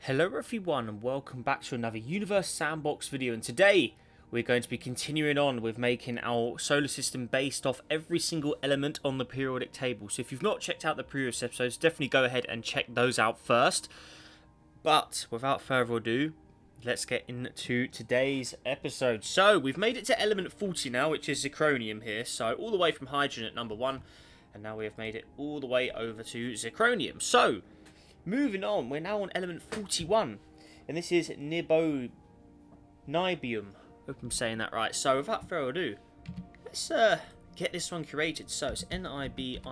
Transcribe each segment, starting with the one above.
Hello everyone and welcome back to another Universe Sandbox video, and today we're going to be continuing on with making our solar system based off every single element on the periodic table. So if you've not checked out the previous episodes, definitely go ahead and check those out first. But without further ado, let's get into today's episode. So we've made it to element 40 now, which is zirconium here. So all the way from hydrogen at number 1, and now we have made it all the way over to zirconium. So moving on, we're now on element 41, and this is Nibium. Hope I'm saying that right. So without further ado, let's get this one created. So it's Nibium.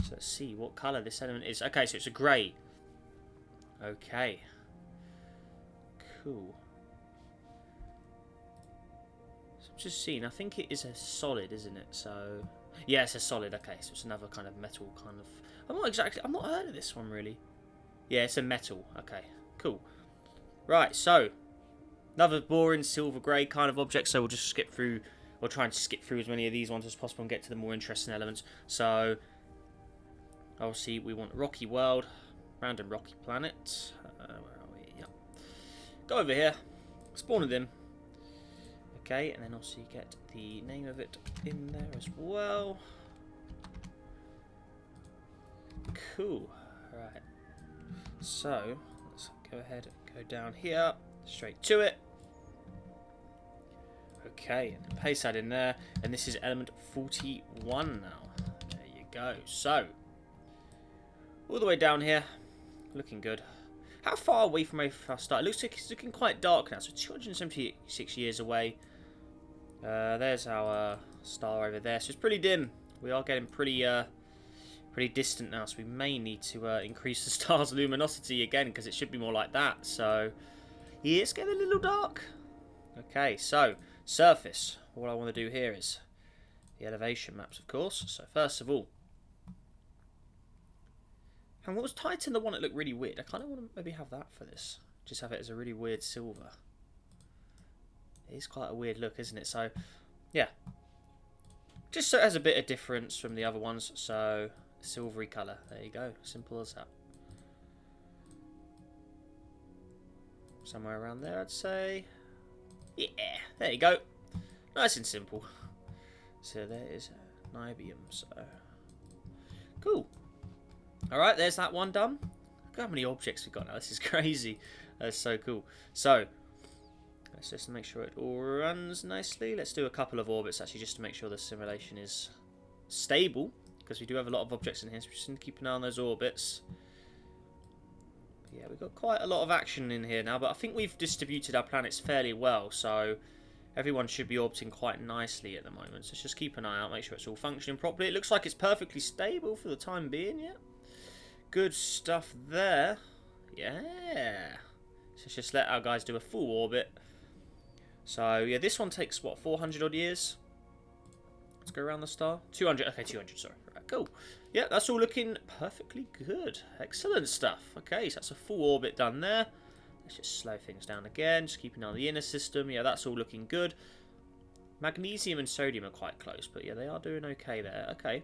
So let's see what colour this element is. Okay, so it's a grey. Okay. Cool. So I'm just seeing, I think it is a solid, isn't it? So yeah, it's a solid. Okay, so it's another kind of metal kind of. I've not heard of this one really. Yeah, it's a metal. Okay, cool. Right, so another boring silver grey kind of object. So we'll just skip through, or try and skip through as many of these ones as possible and get to the more interesting elements. So obviously we want rocky world, random rocky planet. Where are we? Yeah. Go over here, spawn of them. Okay, and then also you get the name of it in there as well. Cool. Right. So let's go ahead and go down here, straight to it. Okay, and then paste that in there, and this is element 41 now. There you go. So all the way down here, looking good. How far away from where I started? It looks like it's looking quite dark now, so 276 years away. There's our star over there, so it's pretty dim. We are getting pretty distant now, so we may need to increase the star's luminosity again, because it should be more like that. So yeah, it's getting a little dark. Okay, so surface. What I want to do here is the elevation maps, of course. So first of all, and what was Titan the one that looked really weird? I kind of want to maybe have that for this. Just have it as a really weird silver. It is quite a weird look, isn't it? So, yeah. Just so it has a bit of difference from the other ones. So, silvery colour. There you go. Simple as that. Somewhere around there, I'd say. Yeah, there you go. Nice and simple. So, there is Nibium. So, cool. Alright, there's that one done. Look how many objects we've got now. This is crazy. That's so cool. So, let's just make sure it all runs nicely. Let's do a couple of orbits actually, just to make sure the simulation is stable, because we do have a lot of objects in here, so we just need to keep an eye on those orbits. But yeah, we've got quite a lot of action in here now, but I think we've distributed our planets fairly well, so everyone should be orbiting quite nicely at the moment. So let's just keep an eye out, make sure it's all functioning properly. It looks like it's perfectly stable for the time being, yeah. Good stuff there. Yeah. So let's just let our guys do a full orbit. So, yeah, this one takes, what, 400 odd years? Let's go around the star. 200, okay, 200, sorry. Right, cool. Yeah, that's all looking perfectly good. Excellent stuff. Okay, so that's a full orbit done there. Let's just slow things down again, just keeping an eye on the inner system. Yeah, that's all looking good. Magnesium and sodium are quite close, but yeah, they are doing okay there. Okay,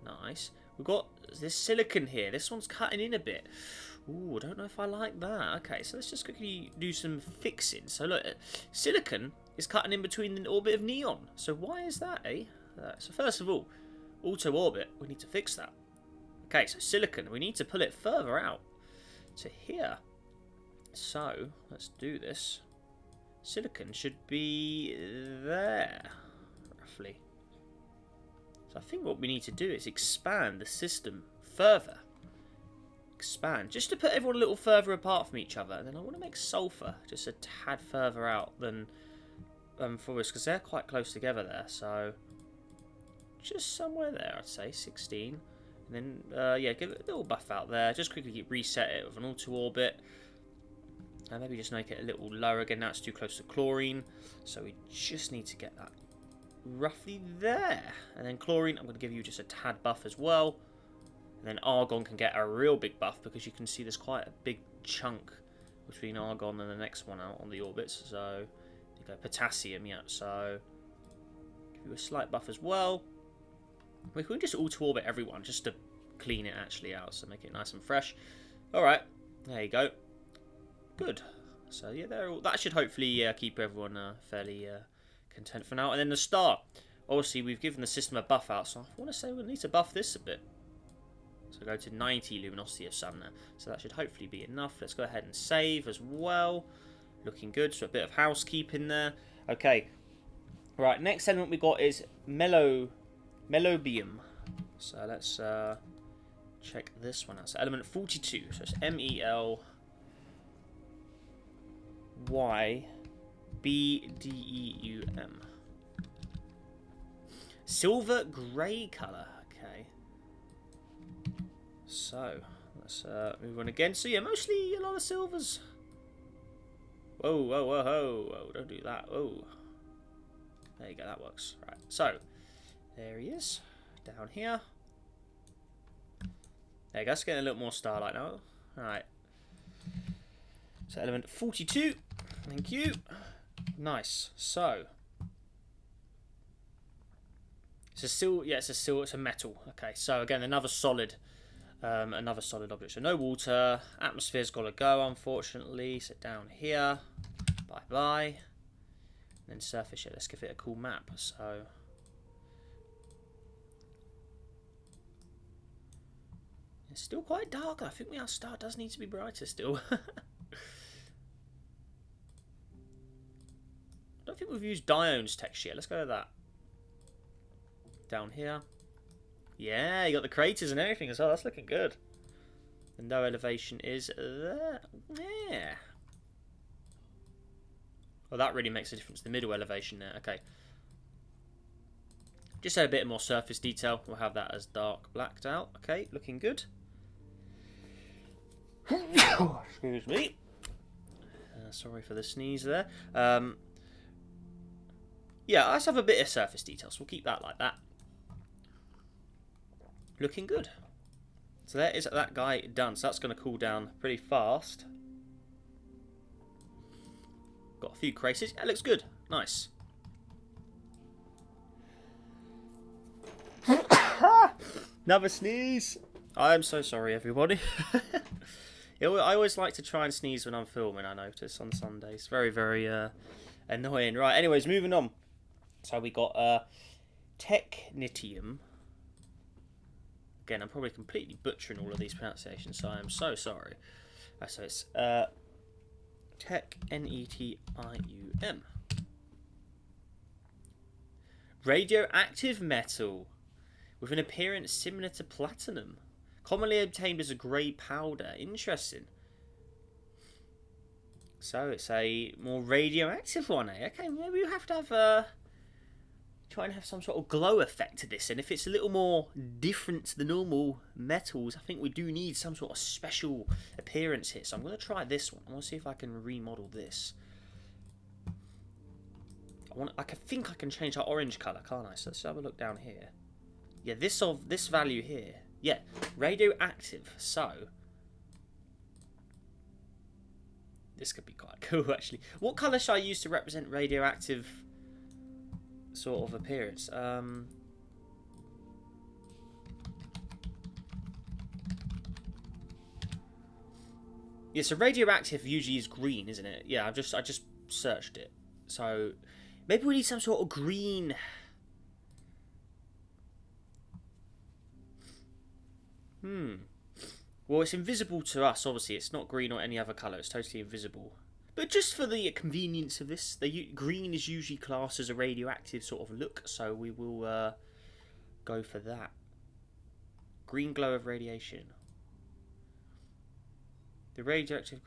nice. We've got this silicon here. This one's cutting in a bit. Ooh, I don't know if I like that. Okay, so let's just quickly do some fixing. So look, silicon is cutting in between the orbit of neon. So why is that, eh? So first of all, auto orbit, we need to fix that. Okay, so silicon, we need to pull it further out to here. So let's do this. Silicon should be there, roughly. So I think what we need to do is expand the system further. Expand, just to put everyone a little further apart from each other. And then I want to make sulfur just a tad further out than for us, because they're quite close together there. So just somewhere there, I'd say 16. And then yeah, give it a little buff out there. Just quickly reset it with an auto orbit, and maybe just make it a little lower again. Now it's too close to chlorine, so we just need to get that roughly there. And then chlorine, I'm going to give you just a tad buff as well. And then argon can get a real big buff, because you can see there's quite a big chunk between argon and the next one out on the orbits. So you go potassium, yeah. So give you a slight buff as well. We can just auto-orbit everyone just to clean it actually out, so make it nice and fresh. Alright, there you go. Good. So yeah, that should hopefully keep everyone fairly content for now. And then the star. Obviously, we've given the system a buff out, so I want to say we'll need to buff this a bit. So go to 90 luminosity of sun there. So that should hopefully be enough. Let's go ahead and save as well. Looking good. So a bit of housekeeping there. Okay. Right, next element we got is Molybdenum. So let's check this one out. So element 42. So it's MELYBDEUM. Silver grey colour. Okay. So let's move on again. So yeah, mostly a lot of silvers. Whoa, whoa, whoa, whoa, whoa! Don't do that. Whoa. There you go. That works. Right. So there he is. Down here. There you go. It's getting a little more starlight now. All right. So element 42. Thank you. Nice. So it's a metal. Okay. So again, another solid object. So no water. Atmosphere's got to go, unfortunately. So down here. Bye bye. And then surface. Yeah, let's give it a cool map. So it's still quite dark. I think our star does need to be brighter still. I don't think we've used Dione's text yet. Let's go with that. Down here. Yeah, you got the craters and everything as well. That's looking good. The no elevation is there. Yeah. Well, that really makes a difference. The middle elevation there. Okay. Just add a bit more surface detail. We'll have that as dark blacked out. Okay, looking good. Excuse me. Sorry for the sneeze there. Yeah, let's have a bit of surface detail, so we'll keep that like that. Looking good. So there is that guy done. So that's going to cool down pretty fast. Got a few craters. That looks good. Nice. Another sneeze. I'm so sorry, everybody. I always like to try and sneeze when I'm filming, I notice, on Sundays. Very, very annoying. Right, anyways, moving on. So we got Technetium. Again, I'm probably completely butchering all of these pronunciations, so I'm so sorry. So it's Technetium. Radioactive metal with an appearance similar to platinum. Commonly obtained as a grey powder. Interesting. So it's a more radioactive one, eh? Okay, maybe you have to have try and have some sort of glow effect to this, and if it's a little more different to the normal metals, I think we do need some sort of special appearance here. So I'm going to try this one. I want to see if I can remodel this. I think I can change that orange colour, can't I? So let's have a look down here. Yeah, this value here. Yeah, radioactive. So this could be quite cool, actually. What colour should I use to represent radioactive sort of appearance? Yeah, so radioactive usually is green, isn't it? Yeah, I just searched it. So maybe we need some sort of green. Well, it's invisible to us, obviously. It's not green or any other colour. It's totally invisible. But just for the convenience of this, green is usually classed as a radioactive sort of look, so we will go for that. Green glow of radiation. The radioactive...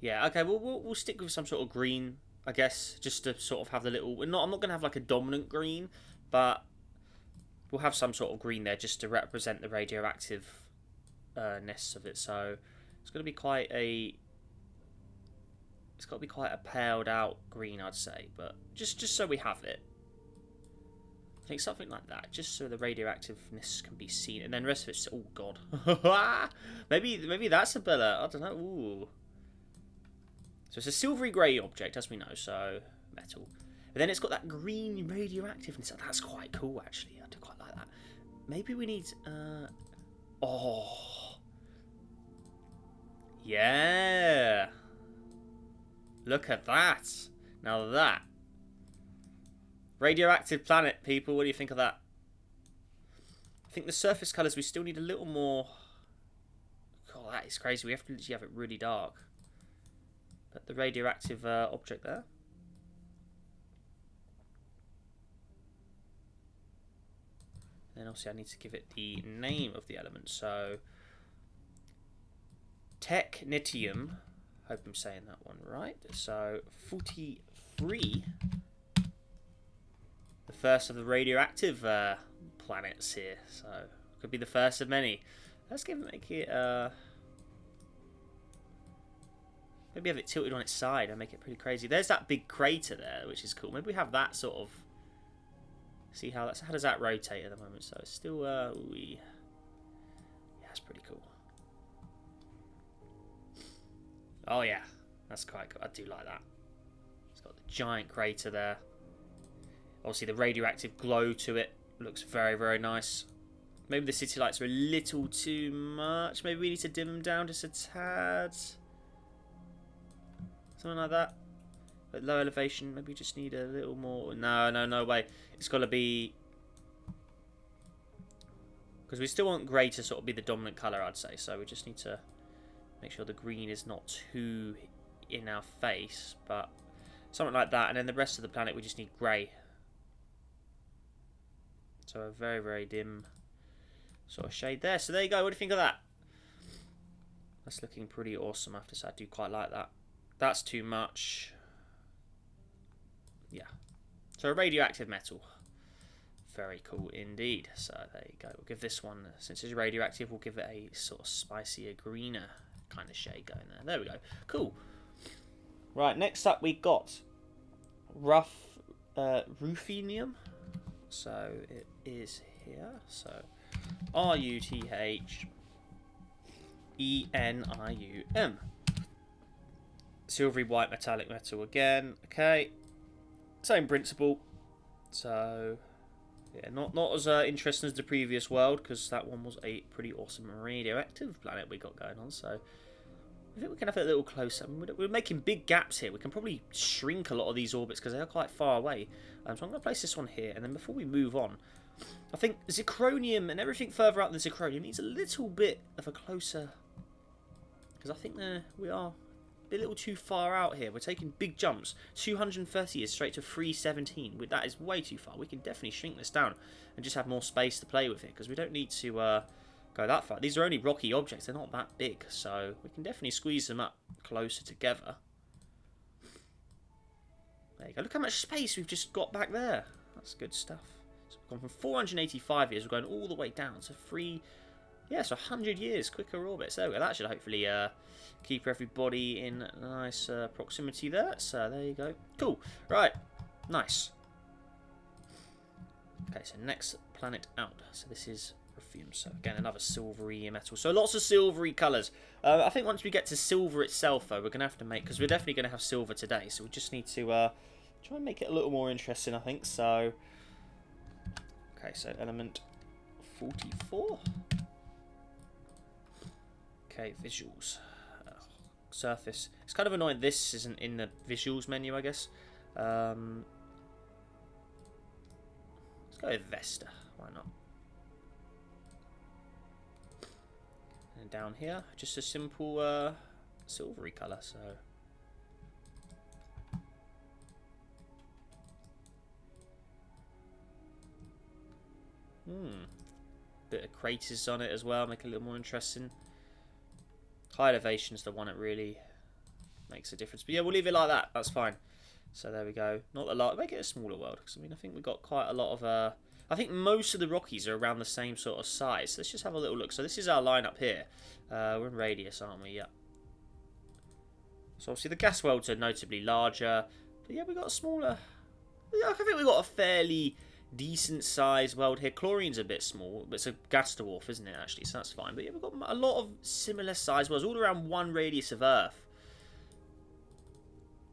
Yeah, okay, we'll stick with some sort of green, I guess, just to sort of have the little... I'm not going to have like a dominant green, but we'll have some sort of green there just to represent the radioactiveness of it. So it's going to be quite a... It's got to be quite a paled out green, I'd say, but just so we have it. I think something like that, just so the radioactiveness can be seen, and then the rest of it's... Oh, God. maybe that's a better... I don't know. Ooh. So it's a silvery grey object, as we know, so metal. But then it's got that green radioactiveness. That's quite cool, actually. I do quite like that. Maybe we need... oh. Yeah. Look at that. Now that. Radioactive planet, people. What do you think of that? I think the surface colours, we still need a little more... God, that is crazy. We have to literally have it really dark. But the radioactive object there. Then obviously I need to give it the name of the element. So, Technetium. Hope I'm saying that one right. So, 43. The first of the radioactive planets here. So, could be the first of many. Let's make it... maybe have it tilted on its side and make it pretty crazy. There's that big crater there, which is cool. Maybe we have that sort of... See how does that rotate at the moment? So it's still yeah, it's pretty cool. Oh yeah, that's quite cool. I do like that. It's got the giant crater there. Obviously the radioactive glow to it looks very, very nice. Maybe the city lights are a little too much. Maybe we need to dim them down just a tad. Something like that. At low elevation, maybe we just need a little more. No way. It's got to be... Because we still want grey to sort of be the dominant colour, I'd say. So we just need to make sure the green is not too in our face. But something like that. And then the rest of the planet, we just need grey. So a very, very dim sort of shade there. So there you go. What do you think of that? That's looking pretty awesome, I have to say. I do quite like that. That's too much. Yeah. So a radioactive metal. Very cool indeed. So there you go. We'll give this one, since it's radioactive, we'll give it a sort of spicier, greener kind of shade going there. There we go. Cool. Right, next up we got ruthenium. So it is here. So ruthenium. Silvery white metallic metal again. Okay. Same principle. So yeah, not as interesting as the previous world, because that one was a pretty awesome radioactive planet we got going on. So I think we can have it a little closer. I mean, we're making big gaps here. We can probably shrink a lot of these orbits because they are quite far away. So I'm going to place this one here, and then before we move on, I think zirconium and everything further out than zirconium needs a little bit of a closer, because I think we are a little too far out here. We're taking big jumps. 230 is straight to 317. That is way too far. We can definitely shrink this down and just have more space to play with it, because we don't need to go that far. These are only rocky objects. They're not that big, so we can definitely squeeze them up closer together. There you go. Look how much space we've just got back there. That's good stuff. So we've gone from 485 years. We're going all the way down to 100 years quicker orbits. There we go. That should hopefully keep everybody in nice proximity there. So there you go. Cool. Right. Nice. Okay, so next planet out. So this is Ruthium. So again, another silvery metal. So lots of silvery colours. I think once we get to silver itself, though, we're going to have to make... Because we're definitely going to have silver today. So we just need to try and make it a little more interesting, I think. So... Okay, so element 44. Okay, visuals. Surface. It's kind of annoying this isn't in the visuals menu, I guess. Let's go with Vesta. Why not? And down here, just a simple silvery colour. So. Bit of craters on it as well, make it a little more interesting. High elevation is the one that really makes a difference. But yeah, we'll leave it like that. That's fine. So there we go. Not a lot. Make it a smaller world, because I mean, I think we've got quite a lot of... I think most of the Rockies are around the same sort of size. So let's just have a little look. So this is our lineup here. We're in radius, aren't we? Yeah. So obviously the gas worlds are notably larger. But yeah, we've got a smaller... I think we've got a fairly decent sized world here. Chlorine's a bit small, but it's a gas dwarf, isn't it, actually? So that's fine. But yeah, we've got a lot of similar sized worlds all around one radius of Earth.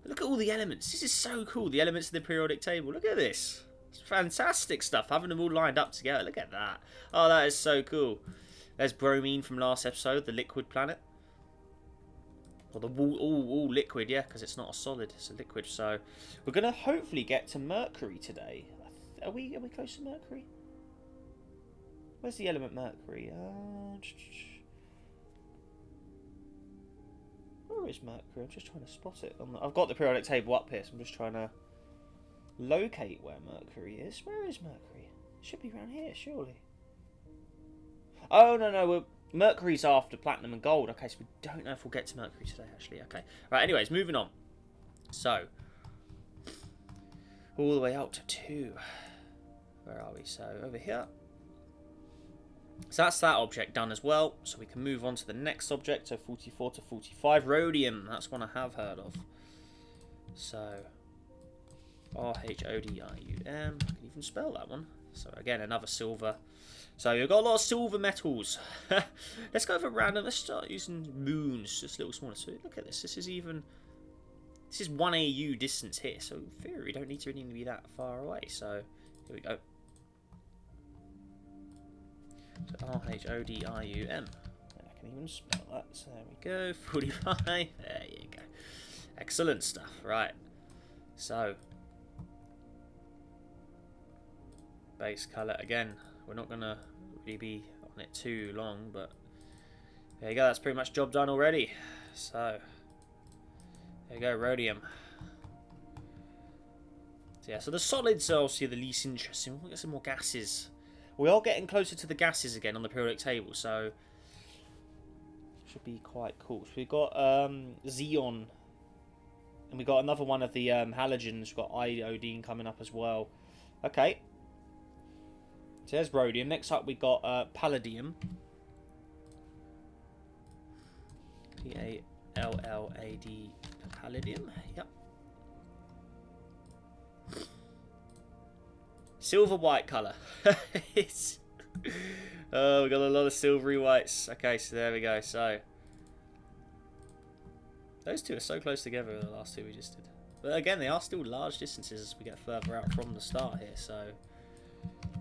Look at all the elements. This is so cool. The elements of the periodic table. Look at this. It's fantastic stuff. Having them all lined up together. Look at that. Oh, that is so cool. There's bromine from last episode, the liquid planet. Or the all liquid, yeah, because it's not a solid, it's a liquid. So we're gonna hopefully get to Mercury today. Are we close to Mercury? Where's the element Mercury? Where is Mercury? I'm just trying to spot it. I've got the periodic table up here, so I'm just trying to locate where Mercury is. Where is Mercury? It should be around here, surely. Oh, no. Mercury's after platinum and gold. Okay, so we don't know if we'll get to Mercury today, actually. Okay. Right, anyways, moving on. So, all the way out to... Where are we? So, over here. So that's that object done as well. So we can move on to the next object. So 44 to 45. Rhodium. That's one I have heard of. So, Rhodium. I can even spell that one. So again, another silver. So you've got a lot of silver metals. Let's go for random. Let's start using moons, just a little smaller. So look at this. This is 1 AU distance here. So in theory, we don't need to really be that far away. So here we go. So Rhodium. I can even spell that. So there we go. 45. There you go. Excellent stuff. Right. So base color again. We're not gonna really be on it too long, but there you go. That's pretty much job done already. So there you go, rhodium. So yeah, so the solids are obviously the least interesting. We'll get some more gases. We are getting closer to the gases again on the periodic table, so should be quite cool. So we've got Xenon, and we got another one of the halogens. We've got Iodine coming up as well. Okay. So there's rhodium. Next up we got Palladium. P-A-L-L-A-D. Palladium. Yep. Silver white colour. Oh, we got a lot of silvery whites. Okay, so there we go. So those two are so close together, the last two we just did. But again, they are still large distances as we get further out from the start here, so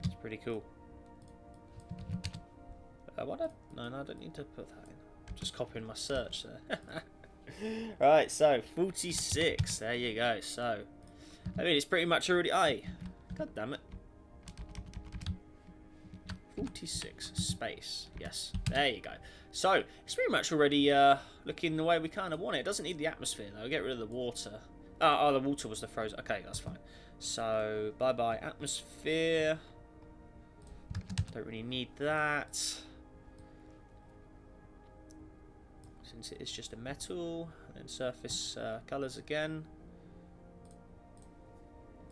it's pretty cool. No, I don't need to put that in. I'm just copying my search there. Right, so 46. There you go. So I mean, it's pretty much already. God damn it. 46 space. Yes, there you go. So it's pretty much already looking the way we kind of want it. It doesn't need the atmosphere though. Get rid of the water. Oh, the water was the frozen. Okay, that's fine. So bye bye atmosphere. Don't really need that since it is just a metal. And then surface colours again.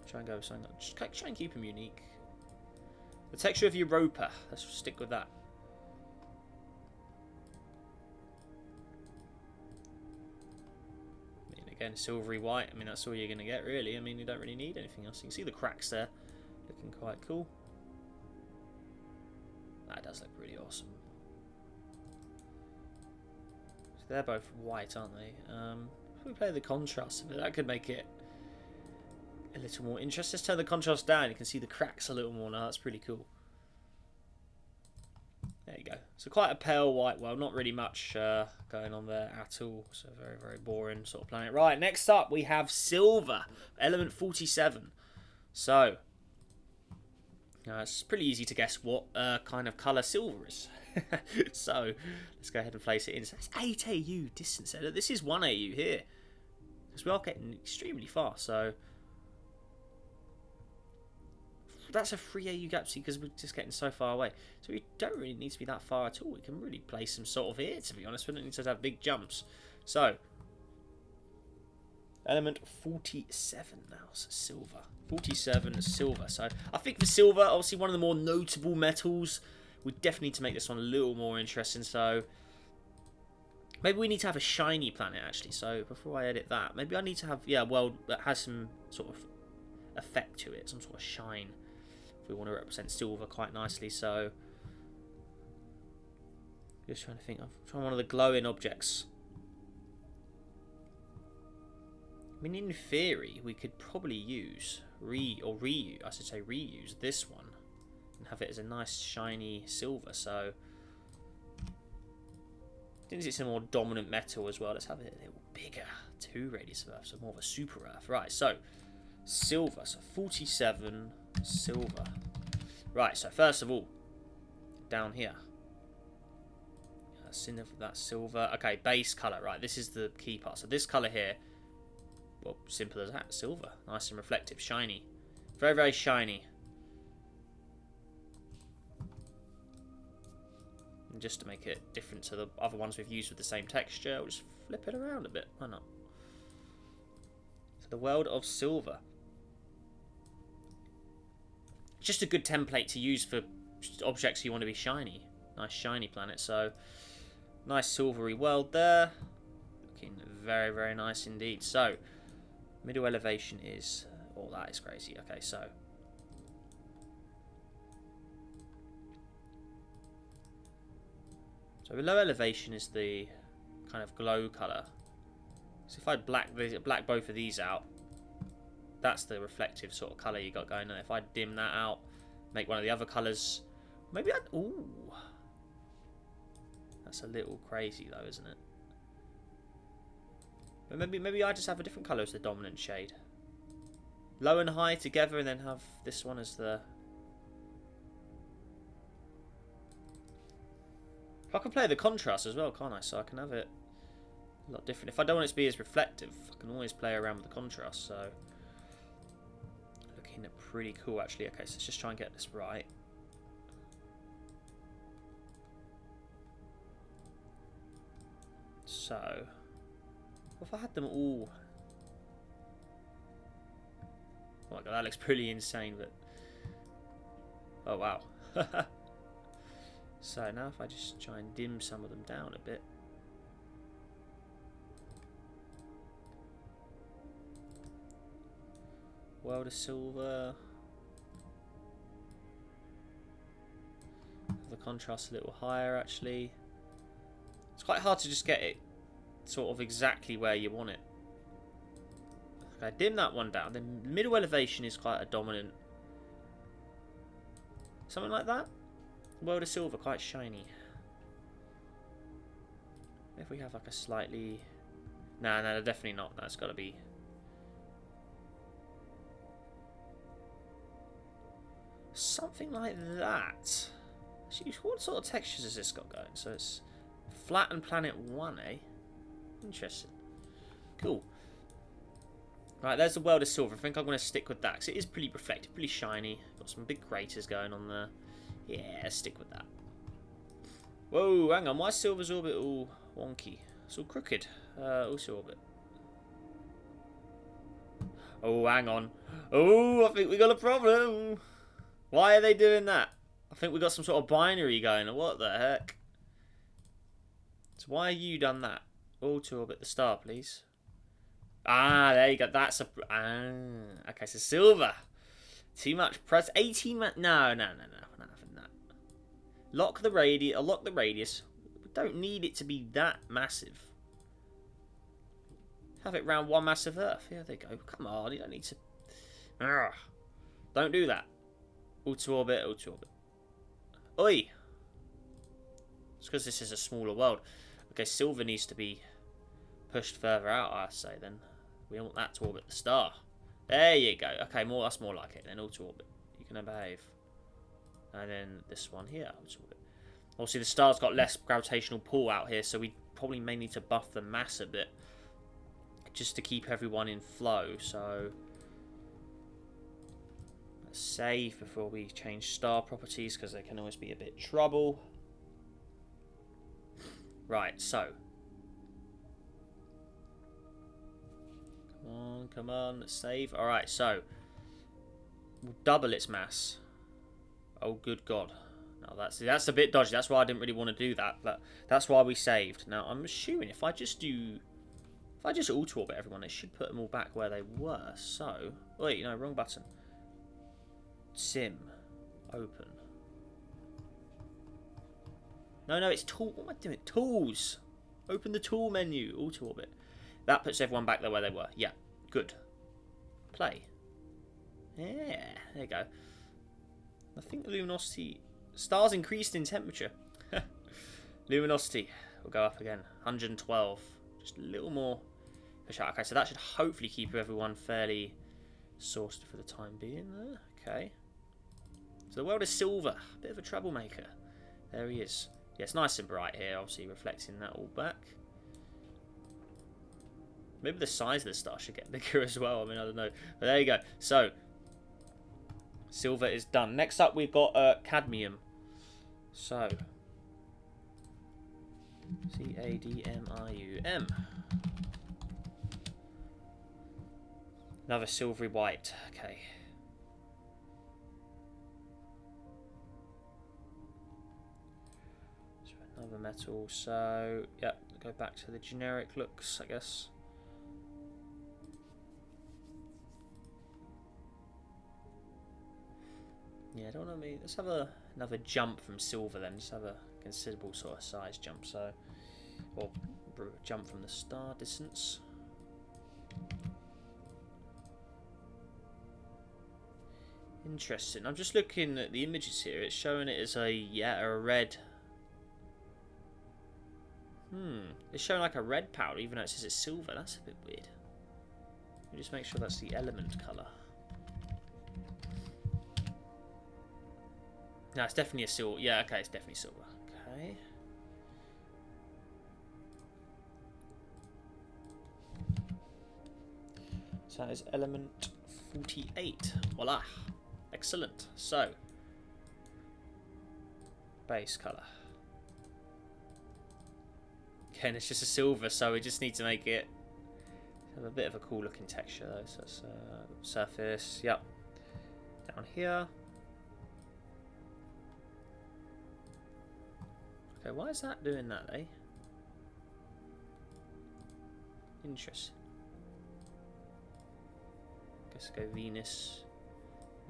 Try and go with something. Just try and keep them unique. The texture of Europa. Let's stick with that. I mean, again, silvery white. I mean, that's all you're going to get, really. I mean, you don't really need anything else. You can see the cracks there. Looking quite cool. That does look pretty awesome. So they're both white, aren't they? If we play the contrast, that could make it a little more interesting. Let's turn the contrast down. You can see the cracks a little more now. That's pretty cool. There you go. So quite a pale white. Well, not really much going on there at all. So very, very boring sort of planet. Right, next up we have silver. Element 47. So it's pretty easy to guess what kind of colour silver is. So let's go ahead and place it in. So it's 8 AU distance. This is 1 AU here. Because we are getting extremely far. So that's a 3 AU galaxy because we're just getting so far away. So we don't really need to be that far at all. We can really place them sort of here, to be honest. We don't need to have big jumps. So element 47 now, so silver. 47 silver. So I think for silver, obviously one of the more notable metals. We definitely need to make this one a little more interesting. So maybe we need to have a shiny planet, actually. So before I edit that, maybe I need to have, yeah, well, that has some sort of effect to it, some sort of shine. If we want to represent silver quite nicely. So just trying to think. I'm trying one of the glowing objects. I mean, in theory, we could probably use reuse this one and have it as a nice shiny silver. So, since it's a more dominant metal as well, let's have it a little bigger. 2 radius of Earth, so more of a super Earth. Right, so silver, so 47 silver. Right, so first of all, down here. That's silver. Okay, base colour. Right, this is the key part. So this colour here, well, simple as that. Silver. Nice and reflective. Shiny. Very, very shiny. And just to make it different to the other ones we've used with the same texture, we'll just flip it around a bit. Why not? So the world of silver. Just a good template to use for objects you want to be shiny. Nice shiny planet. So nice silvery world there. Looking very, very nice indeed. So middle elevation is... oh, that is crazy. Okay, so below elevation is the kind of glow colour. So if I black both of these out, that's the reflective sort of colour you got going on. If I dim that out, make one of the other colours, maybe I'd... ooh, that's a little crazy though, isn't it? But maybe I just have a different colour as the dominant shade. Low and high together, and then have this one as the... I can play the contrast as well, can't I? So I can have it a lot different. If I don't want it to be as reflective, I can always play around with the contrast. So looking pretty cool actually. Okay, so let's just try and get this right. So if I had them all... oh my god, that looks pretty insane, but... oh wow. So now if I just try and dim some of them down a bit. World of silver. The contrast a little higher actually. It's quite hard to just get it sort of exactly where you want it. Okay, dim that one down. The middle elevation is quite a dominant. Something like that. World of silver, quite shiny. If we have like a slightly... no, definitely not. That's got to be... something like that. Actually, what sort of textures has this got going? So it's flat and planet 1, eh? Interesting. Cool. Right, there's the world of silver. I think I'm going to stick with that because it is pretty reflective, pretty shiny. Got some big craters going on there. Yeah, stick with that. Whoa, hang on. Why is silver's orbit all wonky? It's all crooked. Also orbit. Oh, hang on. Oh, I think we got a problem. Why are they doing that? I think we got some sort of binary going. What the heck? So why have you done that? Auto orbit the star, please. Ah, there you go. That's a... ah, okay, so silver. Too much press. 18 man... no. Lock the radius. We don't need it to be that massive. Have it round one massive Earth. Yeah, there you go. Come on, you don't need to... Urgh. Don't do that. Auto orbit. Oi! It's because this is a smaller world. Okay, silver needs to be pushed further out, I say then. We want that to orbit the star. There you go. Okay, that's more like it. Then auto orbit. You can behave. And then this one here. Obviously, the star's got less gravitational pull out here, so we probably may need to buff the mass a bit just to keep everyone in flow. So let's save before we change star properties because they can always be a bit trouble. Right, so come on, let's save. All right, so we'll double its mass. Oh, good God. Now that's a bit dodgy. That's why I didn't really want to do that, but that's why we saved. Now, I'm assuming if I just auto-orbit everyone, it should put them all back where they were. So, wait, no, wrong button. Sim. Open. No, it's tool. What am I doing? Tools. Open the tool menu. Auto-orbit. That puts everyone back there where they were. Yeah. Good. Play. Yeah, there you go. I think the luminosity... Stars increased in temperature. Luminosity will go up again. 112. Just a little more. Okay, so that should hopefully keep everyone fairly sourced for the time being there. Okay. So the world is silver. Bit of a troublemaker. There he is. Yeah, it's nice and bright here, obviously reflecting that all back. Maybe the size of the star should get bigger as well. I mean, I don't know. But there you go. So, silver is done. Next up, we've got cadmium. So, Cadmium. Another silvery white. Okay. So another metal. So, yep. Go back to the generic looks, I guess. Yeah, I don't know. Let's have another jump from silver then. Just have a considerable sort of size jump. So, or jump from the star distance. Interesting. I'm just looking at the images here. It's showing it as a red. It's showing like a red powder, even though it says it's silver. That's a bit weird. Let me just make sure that's the element colour. No, it's definitely a silver. Yeah, okay, it's definitely silver. Okay. So that is element 48. Voila. Excellent. So, base colour. Again, it's just a silver, so we just need to make it have a bit of a cool looking texture though. So it's surface. Yep. Down here. Okay, why is that doing that, eh? Interesting. Guess go Venus.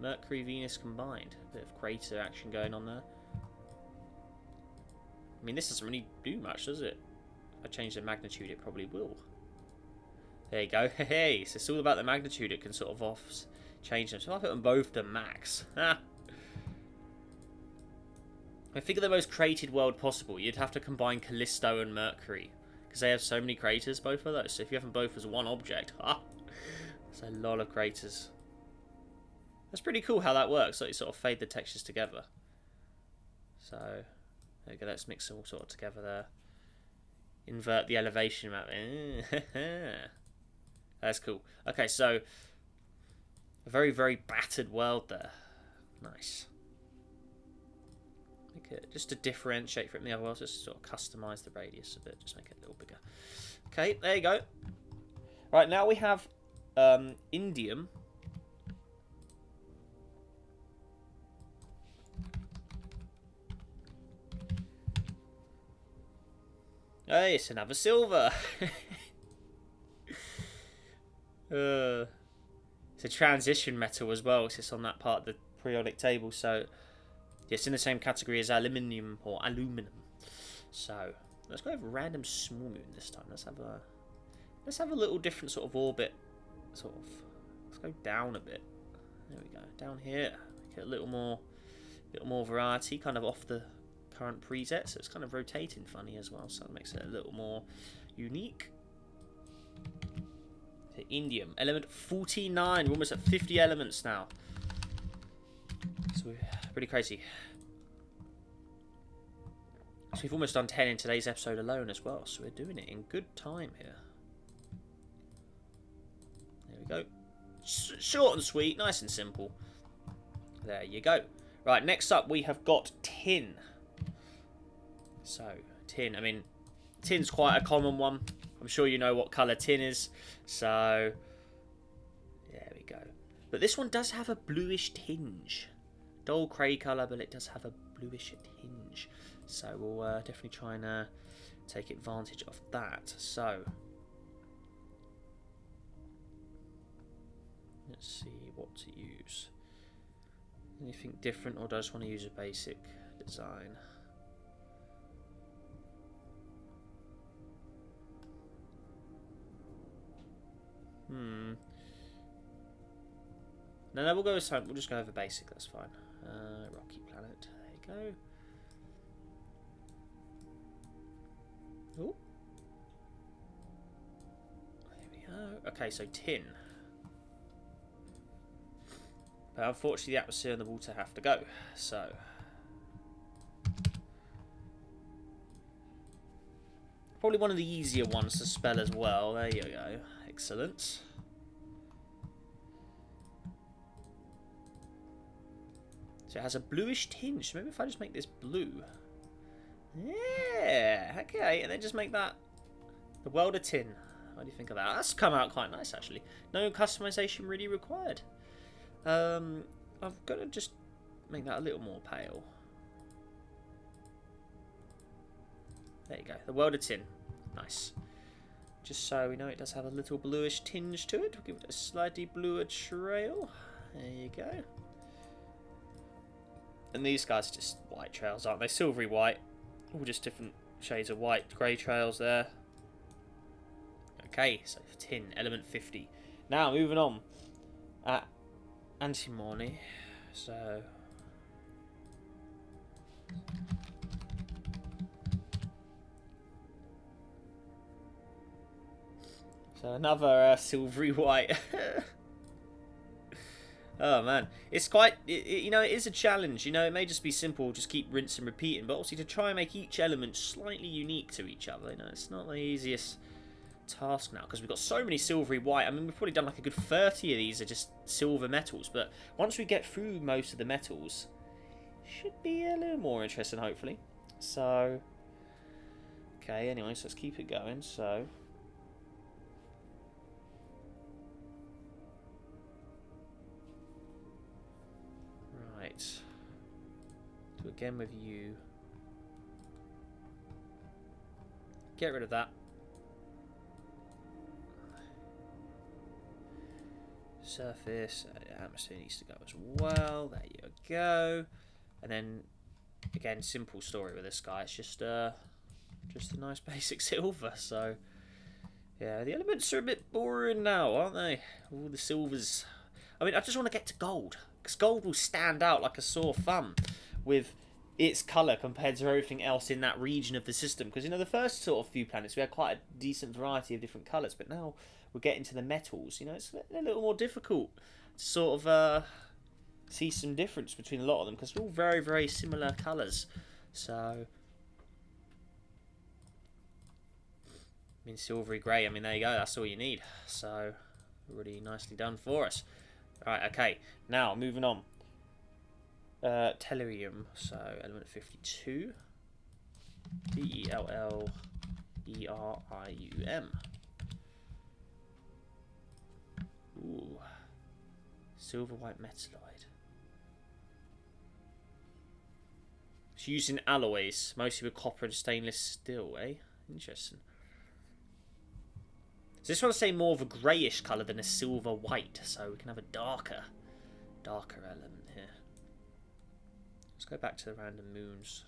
Mercury, Venus combined. A bit of crater action going on there. I mean, this doesn't really do much, does it? If I change the magnitude, it probably will. There you go. Hey, so it's all about the magnitude. It can sort of change them. So if I put them both to max. I think of the most cratered world possible. You'd have to combine Callisto and Mercury, because they have so many craters, both of those. So if you have them both as one object, that's a lot of craters. That's pretty cool how that works. So you sort of fade the textures together. So there we go. Let's mix them all sort of together there. Invert the elevation map. That's cool. Okay, so a very, very battered world there. Nice. Make it just to differentiate from the other worlds, just sort of customize the radius a bit, just make it a little bigger. Okay, there you go. Right, now we have indium. Hey, it's another silver. It's a transition metal as well, so it's on that part of the periodic table, so it's in the same category as aluminium or aluminum. So let's go with random small moon this time. Let's have a little different sort of orbit. Let's go down a bit. There we go. Down here. Make it a little more variety, kind of off the current preset. So it's kind of rotating funny as well. So it makes it a little more unique. So indium, element 49. We're almost at 50 elements now. So we're pretty crazy. So we've almost done 10 in today's episode alone as well. So we're doing it in good time here. There we go. Short and sweet, nice and simple. There you go. Right, next up we have got tin. So, tin. I mean, tin's quite a common one. I'm sure you know what colour tin is. So, there we go. But this one does have a bluish tinge. Dull grey colour, but it does have a bluish tinge. So, we'll definitely try and take advantage of that. So, let's see what to use. Anything different, or do I just want to use a basic design? No, no, we'll go with something. We'll just go over basic. That's fine. Rocky planet. There you go. Oh. There we go. Okay, so tin. But unfortunately, the atmosphere and the water have to go. So. Probably one of the easier ones to spell as well. There you go. Excellent. So it has a bluish tinge. Maybe if I just make this blue. Yeah, okay. And then just make that the welder tin. What do you think of that? That's come out quite nice, actually. No customization really required. I'm going to just make that a little more pale. There you go. The welder tin. Nice. Just so we know it does have a little bluish tinge to it. We'll give it a slightly bluer trail. There you go. And these guys are just white trails, aren't they? Silvery white. All just different shades of white. Grey trails there. Okay, so tin, element 50. Now, moving on. Antimony. So another silvery white. Oh man, it's quite, you know, it is a challenge. You know, it may just be simple, just keep rinsing and repeating, but obviously to try and make each element slightly unique to each other, you know, it's not the easiest task now, because we've got so many silvery white. I mean, we've probably done like a good 30 of these are just silver metals, but once we get through most of the metals, should be a little more interesting, hopefully. So, okay, anyway, so let's keep it going, so. Right. Do again with you. Get rid of that. Surface, atmosphere needs to go as well. There you go. And then again, simple story with this guy. It's just a nice basic silver. So yeah, the elements are a bit boring now, aren't they? All the silvers. I mean, I just want to get to gold, because gold will stand out like a sore thumb with its colour compared to everything else in that region of the system. Because, you know, the first sort of few planets, we had quite a decent variety of different colours, but now we're getting to the metals. You know, it's a little more difficult to sort of see some difference between a lot of them, because they're all very, very similar colours. So, I mean, silvery grey, I mean, there you go, that's all you need. So, really nicely done for us. Right, okay, now moving on. Tellurium, so element 52. Tellurium. Ooh. Silver white metalloid. It's used in alloys, mostly with copper and stainless steel, eh? Interesting. So this one's saying more of a greyish colour than a silver white, so we can have a darker element here. Let's go back to the random moons.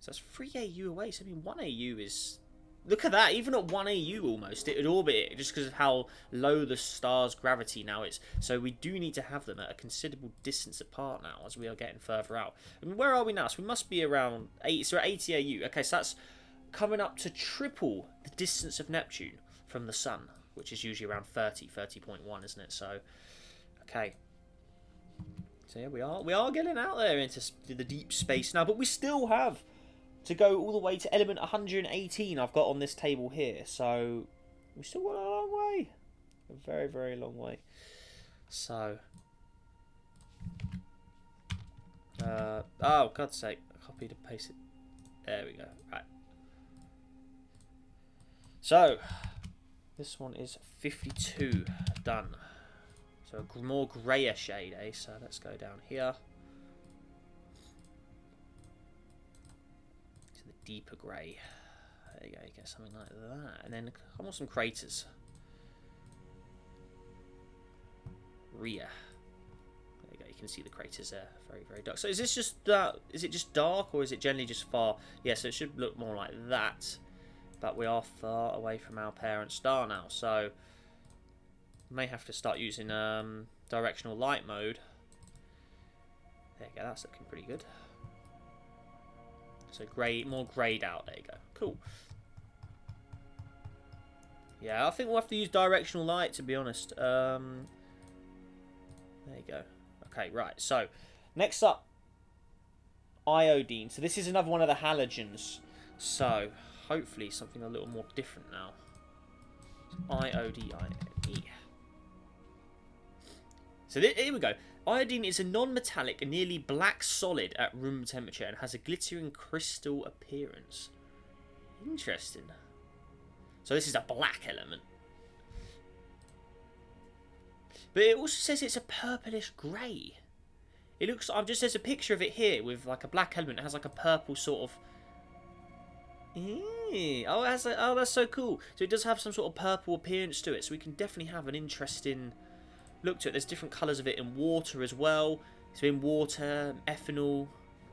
So that's 3 AU away, so I mean 1 AU is... Look at that, even at 1 AU almost, it would orbit it just because of how low the star's gravity now is. So we do need to have them at a considerable distance apart now as we are getting further out. I mean, where are we now? So we must be around 80, so 80 AU. Okay, so that's coming up to triple the distance of Neptune from the Sun, which is usually around 30.1, isn't it? So, okay. So yeah, we are getting out there into the deep space now, but we still have to go all the way to element 118 I've got on this table here. So, we still got a long way. A very, very long way. So, oh, God's sake, I copied and pasted. There we go. Right. So, this one is 52 done. So a more greyer shade, eh? So let's go down here to the deeper grey. There you go, you get something like that. And then I want some craters. Rear. There you go, you can see the craters there. Very, very dark. So is this just is it just dark, or is it generally just far? Yeah, so it should look more like that. But we are far away from our parent star now, so May have to start using directional light mode. There you go, that's looking pretty good. So grey, more greyed out. There you go. Cool. Yeah, I think we'll have to use directional light, to be honest. There you go. Okay, right. So, next up, iodine. So this is another one of the halogens. So, hopefully something a little more different now. I-O-D-I-N-E. So here we go. Iodine is a non-metallic and nearly black solid at room temperature and has a glittering crystal appearance. Interesting. So this is a black element. But it also says it's a purplish grey. It looks, just there's a picture of it here with like a black element. It has like a purple sort of... Oh, it has oh, that's so cool. So it does have some sort of purple appearance to it. So we can definitely have an interesting look to it. There's different colours of it in water as well. So in water, ethanol.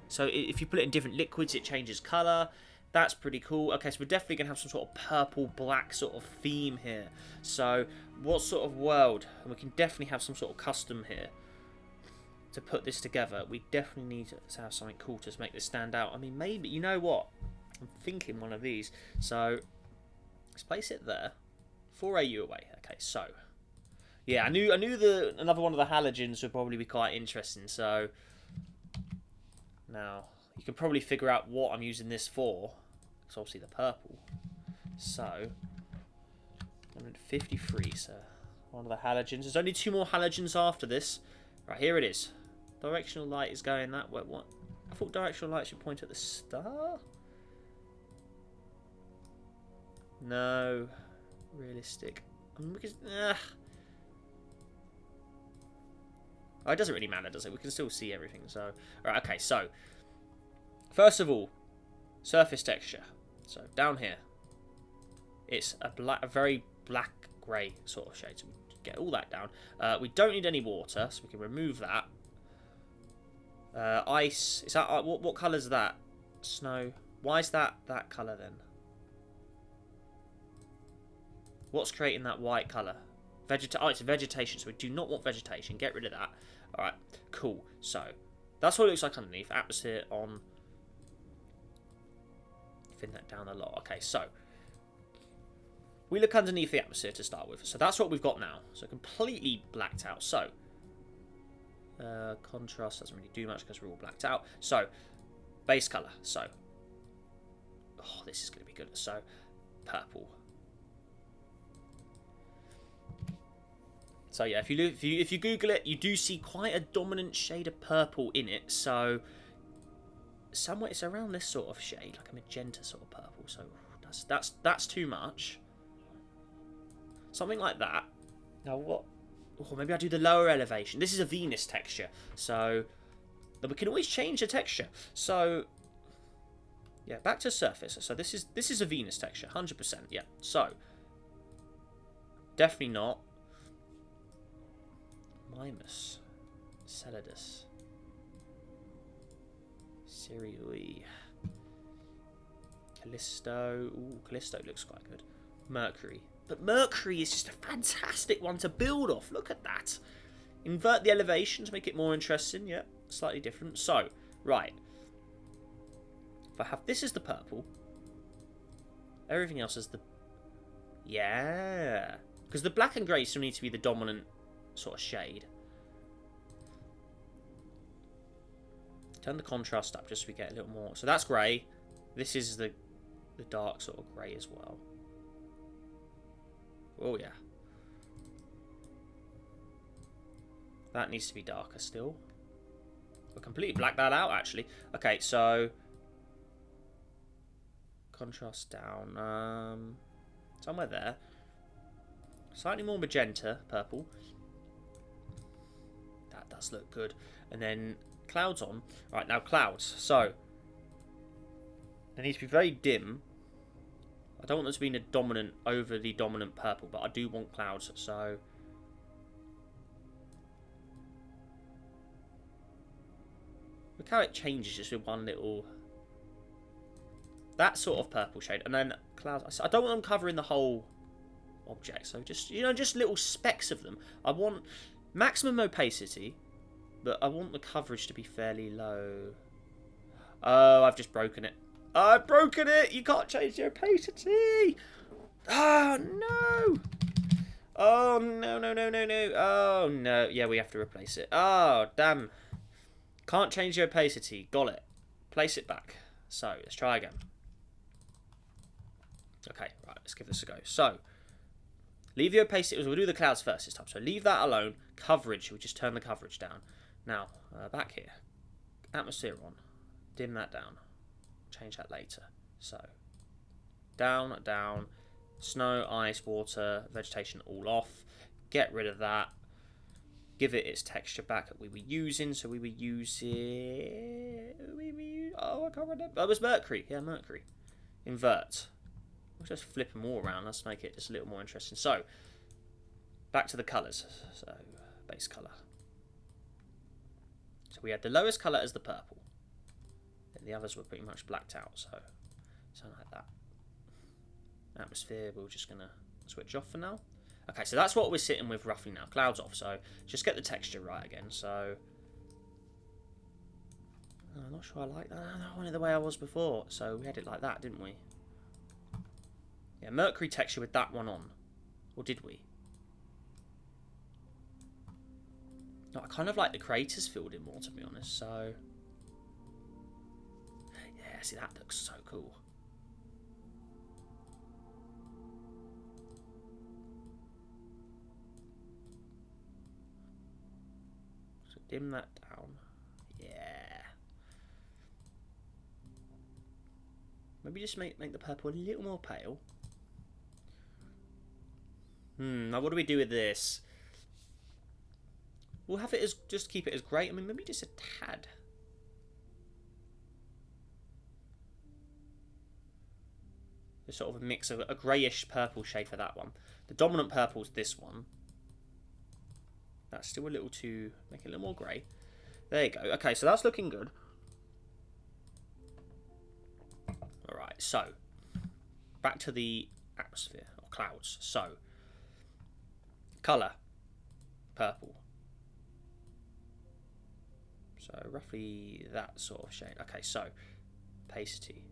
So if you put it in different liquids, it changes colour. That's pretty cool. Okay, so we're definitely going to have some sort of purple-black sort of theme here. So what sort of world? And we can definitely have some sort of custom here to put this together. We definitely need to have something cool to make this stand out. I mean, maybe, you know what? I'm thinking one of these. So let's place it there. 4 AU away. Okay, so... yeah, I knew another one of the halogens would probably be quite interesting. So now you can probably figure out what I'm using this for. It's obviously the purple. So 153. So one of the halogens. There's only 2 more halogens after this. Right, here it is. Directional light is going that way. What? I thought directional light should point at the star. No, realistic. Because, oh, it doesn't really matter, does it? We can still see everything. So, alright, okay. So, first of all, surface texture. So down here, it's a very black grey sort of shade. So we get all that down. We don't need any water, so we can remove that. Ice. Is that what colour is that? Snow. Why is that colour then? What's creating that white colour? Oh, it's vegetation, so we do not want vegetation. Get rid of that. Alright, cool. So, that's what it looks like underneath. Atmosphere on. Thin that down a lot. Okay, so. We look underneath the atmosphere to start with. So, that's what we've got now. So, completely blacked out. So, contrast doesn't really do much because we're all blacked out. So, base colour. So, oh, this is going to be good. So, purple. So yeah, if you Google it, you do see quite a dominant shade of purple in it. So somewhere it's around this sort of shade, like a magenta sort of purple. So that's too much. Something like that. Now what? Oh, maybe I do the lower elevation. This is a Venus texture, so but we can always change the texture. So yeah, back to surface. So this is a Venus texture, 100%. Yeah. So definitely not. Mimus, Celadus, Siriui, Callisto. Ooh, Callisto looks quite good. Mercury. But Mercury is just a fantastic one to build off. Look at that. Invert the elevation to make it more interesting. Yeah, slightly different. So, right. If I have this as the purple, everything else is the... yeah. Because the black and grey still need to be the dominant sort of shade. Turn the contrast up just so we get a little more. So that's grey. This is the dark sort of grey as well. Oh yeah. That needs to be darker still. We'll completely black that out actually. Okay, so contrast down. Somewhere there. Slightly more magenta, purple. That does look good. And then clouds on. Right, now clouds. So, they need to be very dim. I don't want them to be in a dominant, overly dominant purple, but I do want clouds, so... look how it changes just with one little... that sort of purple shade. And then clouds. I don't want them covering the whole object. So just, you know, just little specks of them. I want maximum opacity, but I want the coverage to be fairly low. Oh, I've just broken it. I've broken it! You can't change the opacity! Oh, no! Oh, no, no, no, no, no. Oh, no. Yeah, we have to replace it. Oh, damn. Can't change the opacity. Got it. Place it back. So, let's try again. Okay, right, let's give this a go. So, leave the opacity. We'll do the clouds first this time. So, leave that alone. Coverage. We'll just turn the coverage down. Now, back here. Atmosphere on. Dim that down. Change that later. So, down, down. Snow, ice, water, vegetation all off. Get rid of that. Give it its texture back that we were using. So we were using... Oh, I can't remember. Oh, it was mercury. Yeah, mercury. Invert. We'll just flip them all around. Let's make it just a little more interesting. So, back to the colours. So, base colour. So we had the lowest colour as the purple. Then the others were pretty much blacked out. So, something like that. Atmosphere, we're just going to switch off for now. Okay, so that's what we're sitting with roughly now. Clouds off, so just get the texture right again. So, I'm not sure I like that. I want it the way I was before. So we had it like that, didn't we? Yeah, mercury texture with that one on. Or did we? No, I kind of like the craters filled in more, to be honest. So, yeah, see, that looks so cool. Dim that down. Yeah. Maybe just make the purple a little more pale. Now what do we do with this? We'll have it as, just keep it as grey. I mean, maybe just a tad. Just sort of a mix of a greyish purple shade for that one. The dominant purple's this one. That's still a little too... Make it a little more grey. There you go. Okay, so that's looking good. Alright, so. Back to the atmosphere. Or clouds. So. Colour. Purple. So, roughly that sort of shade. Okay, so. Opacity.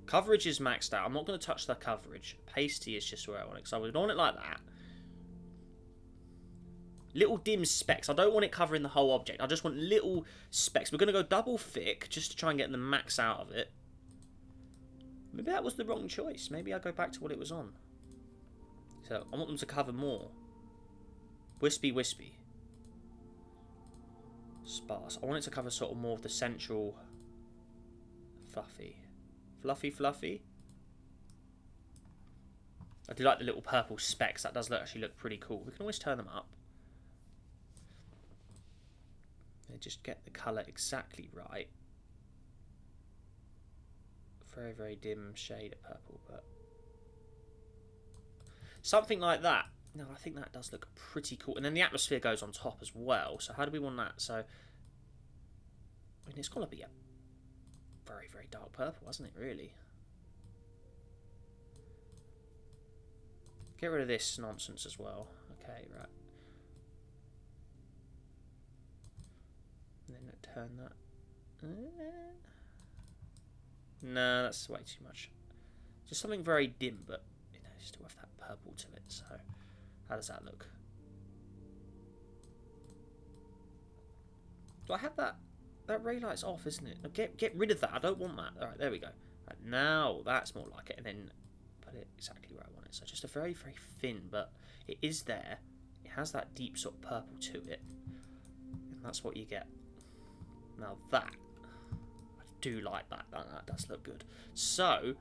Coverage is maxed out. I'm not going to touch the coverage. Opacity is just where I want it. So, I would want it like that. Little dim specks. I don't want it covering the whole object. I just want little specks. We're going to go double thick just to try and get the max out of it. Maybe that was the wrong choice. Maybe I go back to what it was on. So I want them to cover more. Wispy, wispy. Sparse. I want it to cover sort of more of the central... Fluffy. Fluffy, fluffy. I do like the little purple specks. That does actually look pretty cool. We can always turn them up. Just get the colour exactly right. Very, very dim shade of purple, but something like that. No, I think that does look pretty cool. And then the atmosphere goes on top as well. So how do we want that? So, I mean, it's got to be a very, very dark purple, hasn't it, really? Get rid of this nonsense as well. Okay, right. And then turn that. No, that's way too much. Just something very dim, but you know, still have that purple to it. So, how does that look? Do I have that? That ray light's off, isn't it? Get rid of that. I don't want that. All right, there we go. Right, now that's more like it, and then put it exactly where I want it. So just a very, very thin, but it is there. It has that deep sort of purple to it, and that's what you get. Now that, I do like that. That does look good. So,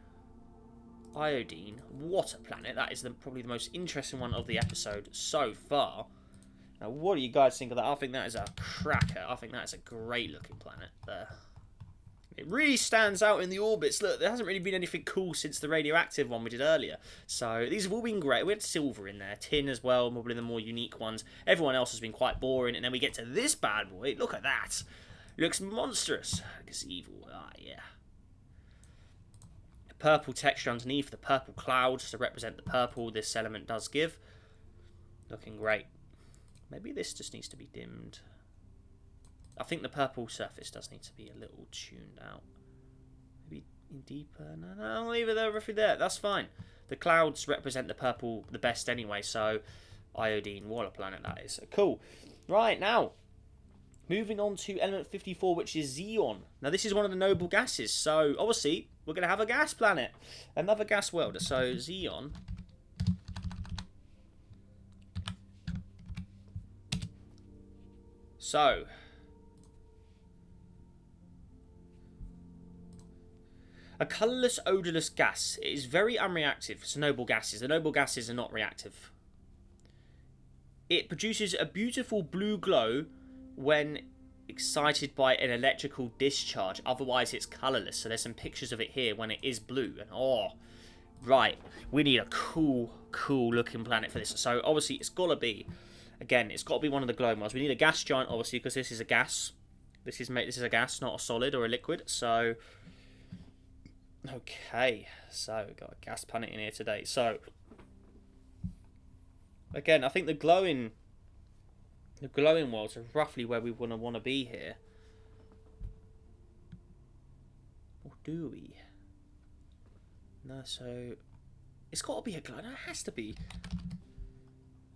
Iodine, what a planet. That is probably the most interesting one of the episode so far. Now, what do you guys think of that? I think that is a cracker. I think that is a great looking planet there. It really stands out in the orbits. Look, there hasn't really been anything cool since the radioactive one we did earlier. So these have all been great. We had silver in there, tin as well, probably the more unique ones. Everyone else has been quite boring. And then we get to this bad boy. Look at that. Looks monstrous. Looks evil. Ah, yeah. purple texture underneath, the purple clouds to represent the purple this element does give. Looking great. Maybe this just needs to be dimmed. I think the purple surface does need to be a little tuned out. Maybe deeper. No, I'll leave it there, roughly there. That's fine. The clouds represent the purple the best anyway, so Iodine, what a planet that is. So cool. Right, now, moving on to element 54, which is Xenon. Now, this is one of the noble gases, so obviously, we're going to have a gas planet. Another gas world. So, Xenon. So, a colourless, odourless gas. It is very unreactive to noble gases. The noble gases are not reactive. It produces a beautiful blue glow when excited by an electrical discharge. Otherwise, it's colourless. So there's some pictures of it here when it is blue. And oh, right. We need a cool looking planet for this. So obviously, it's got to be, again, it's got to be one of the glowing ones. We need a gas giant, obviously, because this is a gas. This is a gas, not a solid or a liquid. So, okay. So, we've got a gas planet in here today. So, again, I think the glowing worlds are roughly where we want to be here. Or do we? No, so it's got to be a glow. No, it has to be.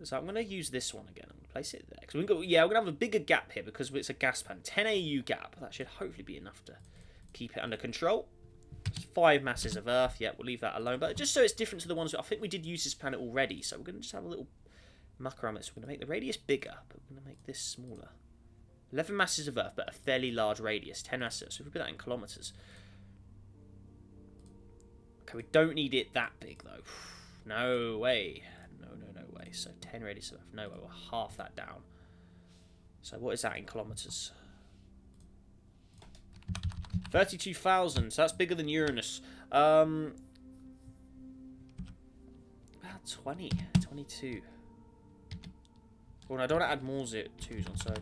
So I'm going to use this one again. I'm going to place it there. Cause we're going to have a bigger gap here because it's a gas pan. 10 AU gap. That should hopefully be enough to keep it under control. It's 5 masses of Earth. Yeah, we'll leave that alone. But just so it's different to the ones I think we did use this planet already. So we're going to just have a little muck around this. We're going to make the radius bigger, but we're going to make this smaller. 11 masses of Earth, but a fairly large radius. 10 masses. So if we put that in kilometers. Okay, we don't need it that big, though. No way. No way. So 10 radius of Earth. No way. We'll half that down. So what is that in kilometers? 32,000. So that's bigger than Uranus. About 20. 22. Well, no, I don't want to add more 2s on, so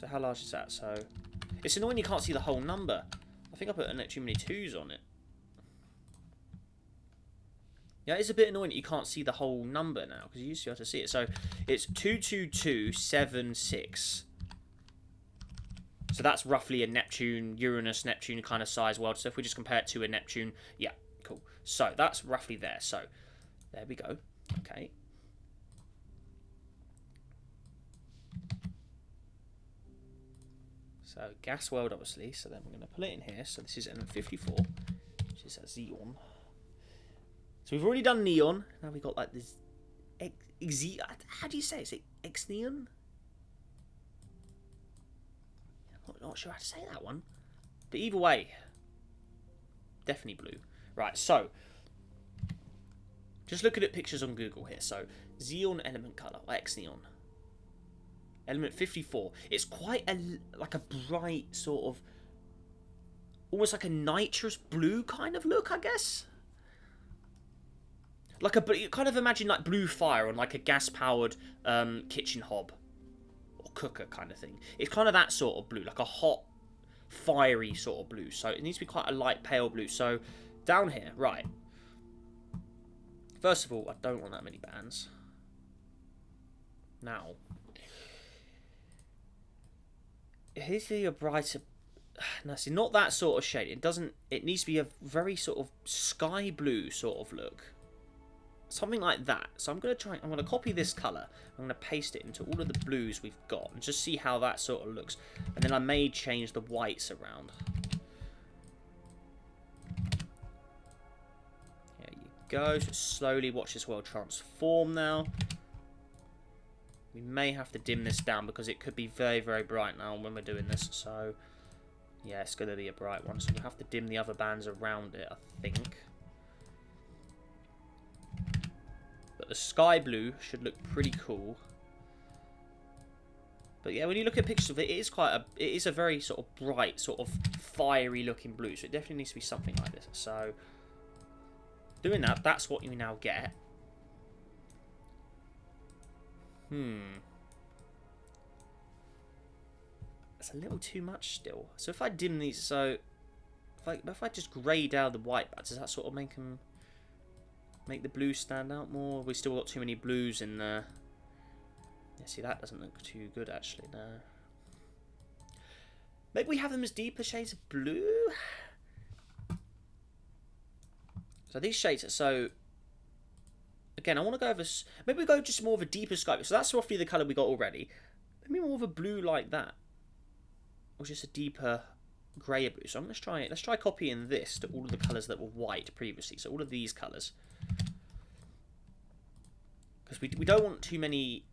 how large is that? So it's annoying you can't see the whole number. I think I put too many 2s on it. Yeah, it's a bit annoying that you can't see the whole number now, because you used to be able to see it. So it's 22276. So that's roughly a Neptune, Uranus, Neptune kind of size world. So if we just compare it to a Neptune, yeah, cool. So that's roughly there. So there we go. Okay. So gas world, obviously. So then we're going to put it in here. So this is element 54, which is a Xenon. So we've already done neon. Now we've got like this how do you say it? Is it Xenon? I'm not sure how to say that one. But either way, definitely blue. Right, so just looking at pictures on Google here. So Xenon element color, or Xenon. Element 54. It's quite like a bright sort of, almost like a nitrous blue kind of look, I guess. Like you kind of imagine like blue fire on like a gas-powered kitchen hob or cooker kind of thing. It's kind of that sort of blue, like a hot, fiery sort of blue. So it needs to be quite a light pale blue. So down here, right. First of all, I don't want that many bands. Now, here's a brighter. No, see, not that sort of shade. It doesn't. It needs to be a very sort of sky blue sort of look. Something like that. So I'm going to copy this colour. I'm going to paste it into all of the blues we've got and just see how that sort of looks. And then I may change the whites around. There you go. Just slowly watch this world transform now. We may have to dim this down because it could be very, very bright now when we're doing this. So, yeah, it's going to be a bright one. So we'll have to dim the other bands around it, I think. But the sky blue should look pretty cool. But yeah, when you look at pictures of it, it is a very sort of bright, sort of fiery looking blue. So it definitely needs to be something like this. So doing that, that's what you now get. That's a little too much still. So if I dim these, so If I just grey down the white bats, does that sort of make them... make the blues stand out more? We still got too many blues in there. Yeah, see, that doesn't look too good, actually, no. Maybe we have them as deeper shades of blue? So these shades are so... Again, I want to go over... Maybe we go just more of a deeper sky. So that's roughly the colour we got already. Maybe more of a blue like that. Or just a deeper grey blue. So I'm going to try it. Let's try copying this to all of the colours that were white previously. So all of these colours. Because we don't want too many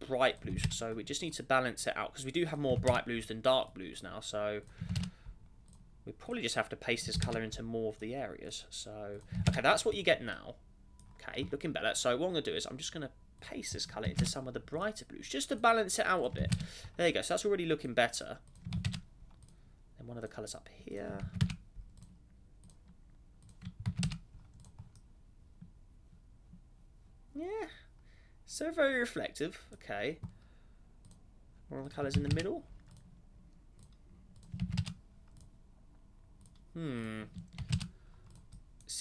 bright blues. So we just need to balance it out. Because we do have more bright blues than dark blues now. So... we probably just have to paste this colour into more of the areas. So, okay, that's what you get now. Okay, looking better. So what I'm going to do is I'm just going to paste this colour into some of the brighter blues, just to balance it out a bit. There you go. So that's already looking better. And one of the colours up here. Yeah. So very reflective. Okay. One of the colours in the middle.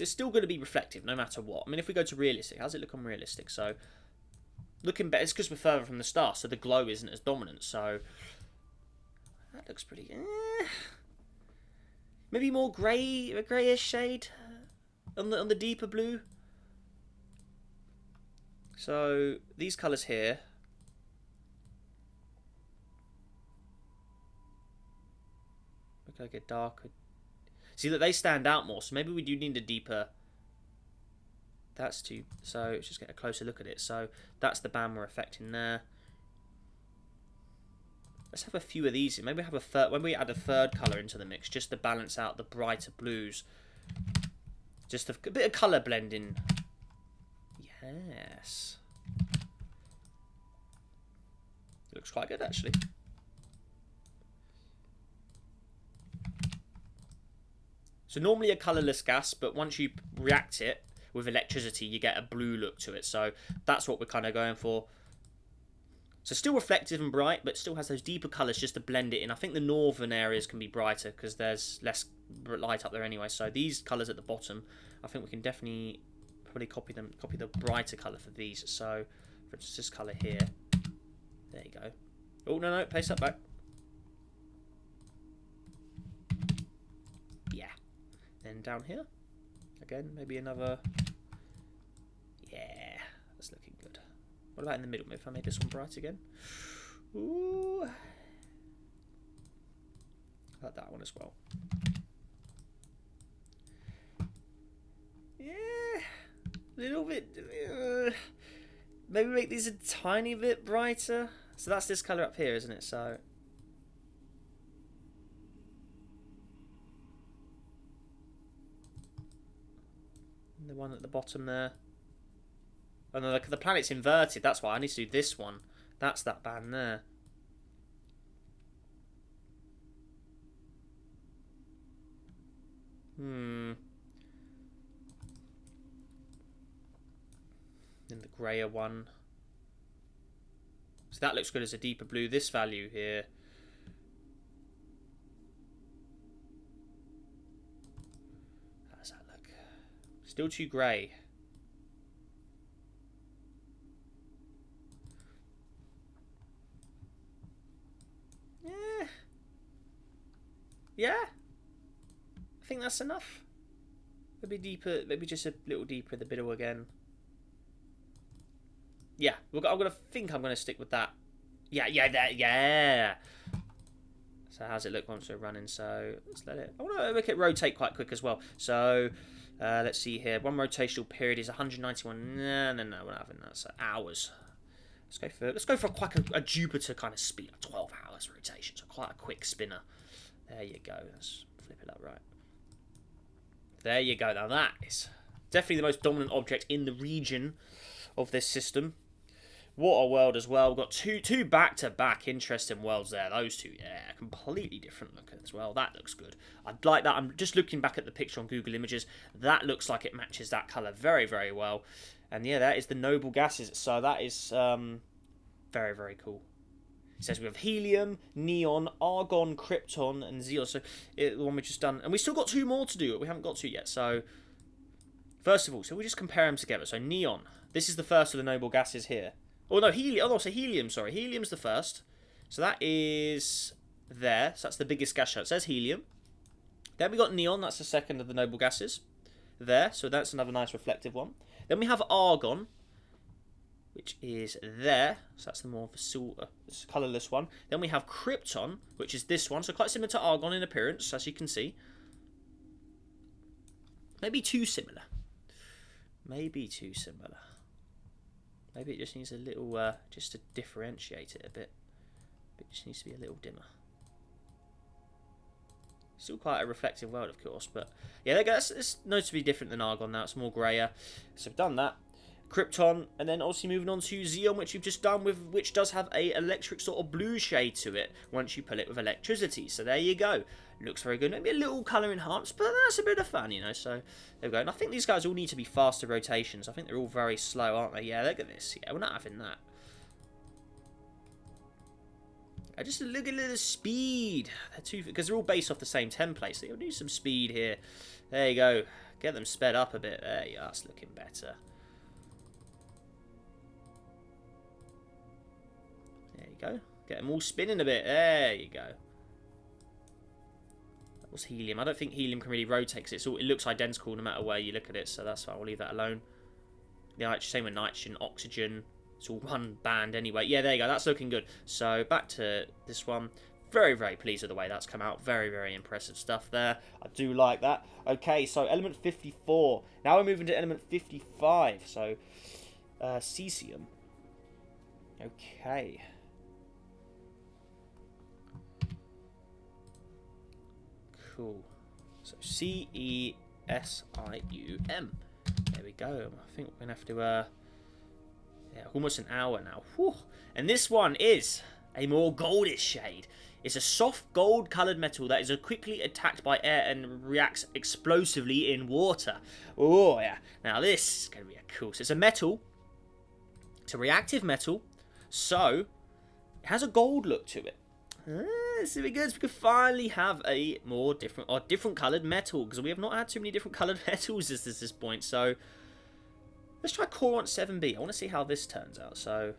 It's still going to be reflective no matter what. I mean, if we go to realistic, how's it look on realistic? So, looking better. It's because we're further from the star, so the glow isn't as dominant. So, that looks pretty... maybe more grey, a greyish shade on the deeper blue. So, these colours here. We're going to get darker. See that they stand out more, so maybe we do need a deeper... That's too... So, let's just get a closer look at it. So, that's the band we're affecting there. Let's have a few of these. Maybe have a third... When we add a third colour into the mix, just to balance out the brighter blues. Just a bit of colour blending. Yes. Looks quite good, actually. So normally a colourless gas, but once you react it with electricity, you get a blue look to it. So that's what we're kind of going for. So still reflective and bright, but still has those deeper colours just to blend it in. I think the northern areas can be brighter because there's less light up there anyway. So these colours at the bottom, I think we can definitely probably copy the brighter colour for these. So for instance, this colour here. There you go. Oh, no, paste that back. Then down here, again, maybe another. Yeah, that's looking good. What about in the middle? Maybe if I made this one bright again. Ooh, I like that one as well. Yeah, a little bit. Maybe make these a tiny bit brighter. So that's this colour up here, isn't it? So. The one at the bottom there. Oh no, the planet's inverted. That's why I need to do this one. That's that band there. Then the greyer one. So that looks good as a deeper blue. This value here. Still too grey. Yeah. Yeah. I think that's enough. Maybe deeper. Maybe just a little deeper in the middle again. Yeah. I'm gonna think I'm gonna stick with that. Yeah. So how's it look once we're running? So let's let it. I want to make it rotate quite quick as well. So. Let's see here. One rotational period is 191. No, we're not having that. So hours. Let's go for quite a Jupiter kind of speed, 12 hours rotation. So quite a quick spinner. There you go. Let's flip it up right. There you go. Now that is definitely the most dominant object in the region of this system. What a world as well. We've got two back-to-back interesting worlds there. Those two, yeah, completely different look as well. That looks good. I'd like that. I'm just looking back at the picture on Google Images. That looks like it matches that colour very, very well. And yeah, that is the noble gases. So that is very, very cool. It says we have helium, neon, argon, krypton, and xenon. So the one we just done, and we still got 2 more to do that we haven't got to yet. So first of all, so we just compare them together. So neon, this is the first of the noble gases here. Oh no, helium. Oh no, so helium. Sorry, helium's the first. So that is there. So that's the biggest gas shell. It says helium. Then we got neon. That's the second of the noble gases. There. So that's another nice reflective one. Then we have argon, which is there. So that's the more of a colourless one. Then we have krypton, which is this one. So quite similar to argon in appearance, as you can see. Maybe too similar. Maybe too similar. Maybe it just needs a little, just to differentiate it a bit. It just needs to be a little dimmer. Still quite a reflective world, of course, but yeah, there goes. It's noticeably different than argon now. It's more grayer. So we've done that. Krypton, and then obviously moving on to Xeon, which we've just done with, which does have a electric sort of blue shade to it once you pull it with electricity. So there you go. Looks very good. Maybe a little colour enhanced, but that's a bit of fun, you know. So there we go. And I think these guys all need to be faster rotations. I think they're all very slow, aren't they? Yeah, look at this. Yeah, we're not having that. Just look at the speed. Because they're all based off the same template, so you'll do some speed here. There you go. Get them sped up a bit. There you are. That's looking better. There you go. Get them all spinning a bit. There you go. That was helium. I don't think helium can really rotate because it looks identical no matter where you look at it, so that's why we'll leave that alone. The same with nitrogen, oxygen. It's all one band anyway. Yeah, there you go. That's looking good. So back to this one. Very, very pleased with the way that's come out. Very, very impressive stuff there. I do like that. Okay, so element 54. Now we're moving to element 55. So, cesium. Okay. Cool. So Cesium. There we go. I think we're going to have to... yeah, almost an hour now. Whew. And this one is a more goldish shade. It's a soft gold coloured metal that is quickly attacked by air and reacts explosively in water. Oh, yeah. Now, this is going to be cool. So, it's a metal. It's a reactive metal. So, it has a gold look to it. This will be good. So we can finally have a more different coloured metal. Because we have not had too many different coloured metals at this point. So, let's try Corant 7B. I want to see how this turns out. So,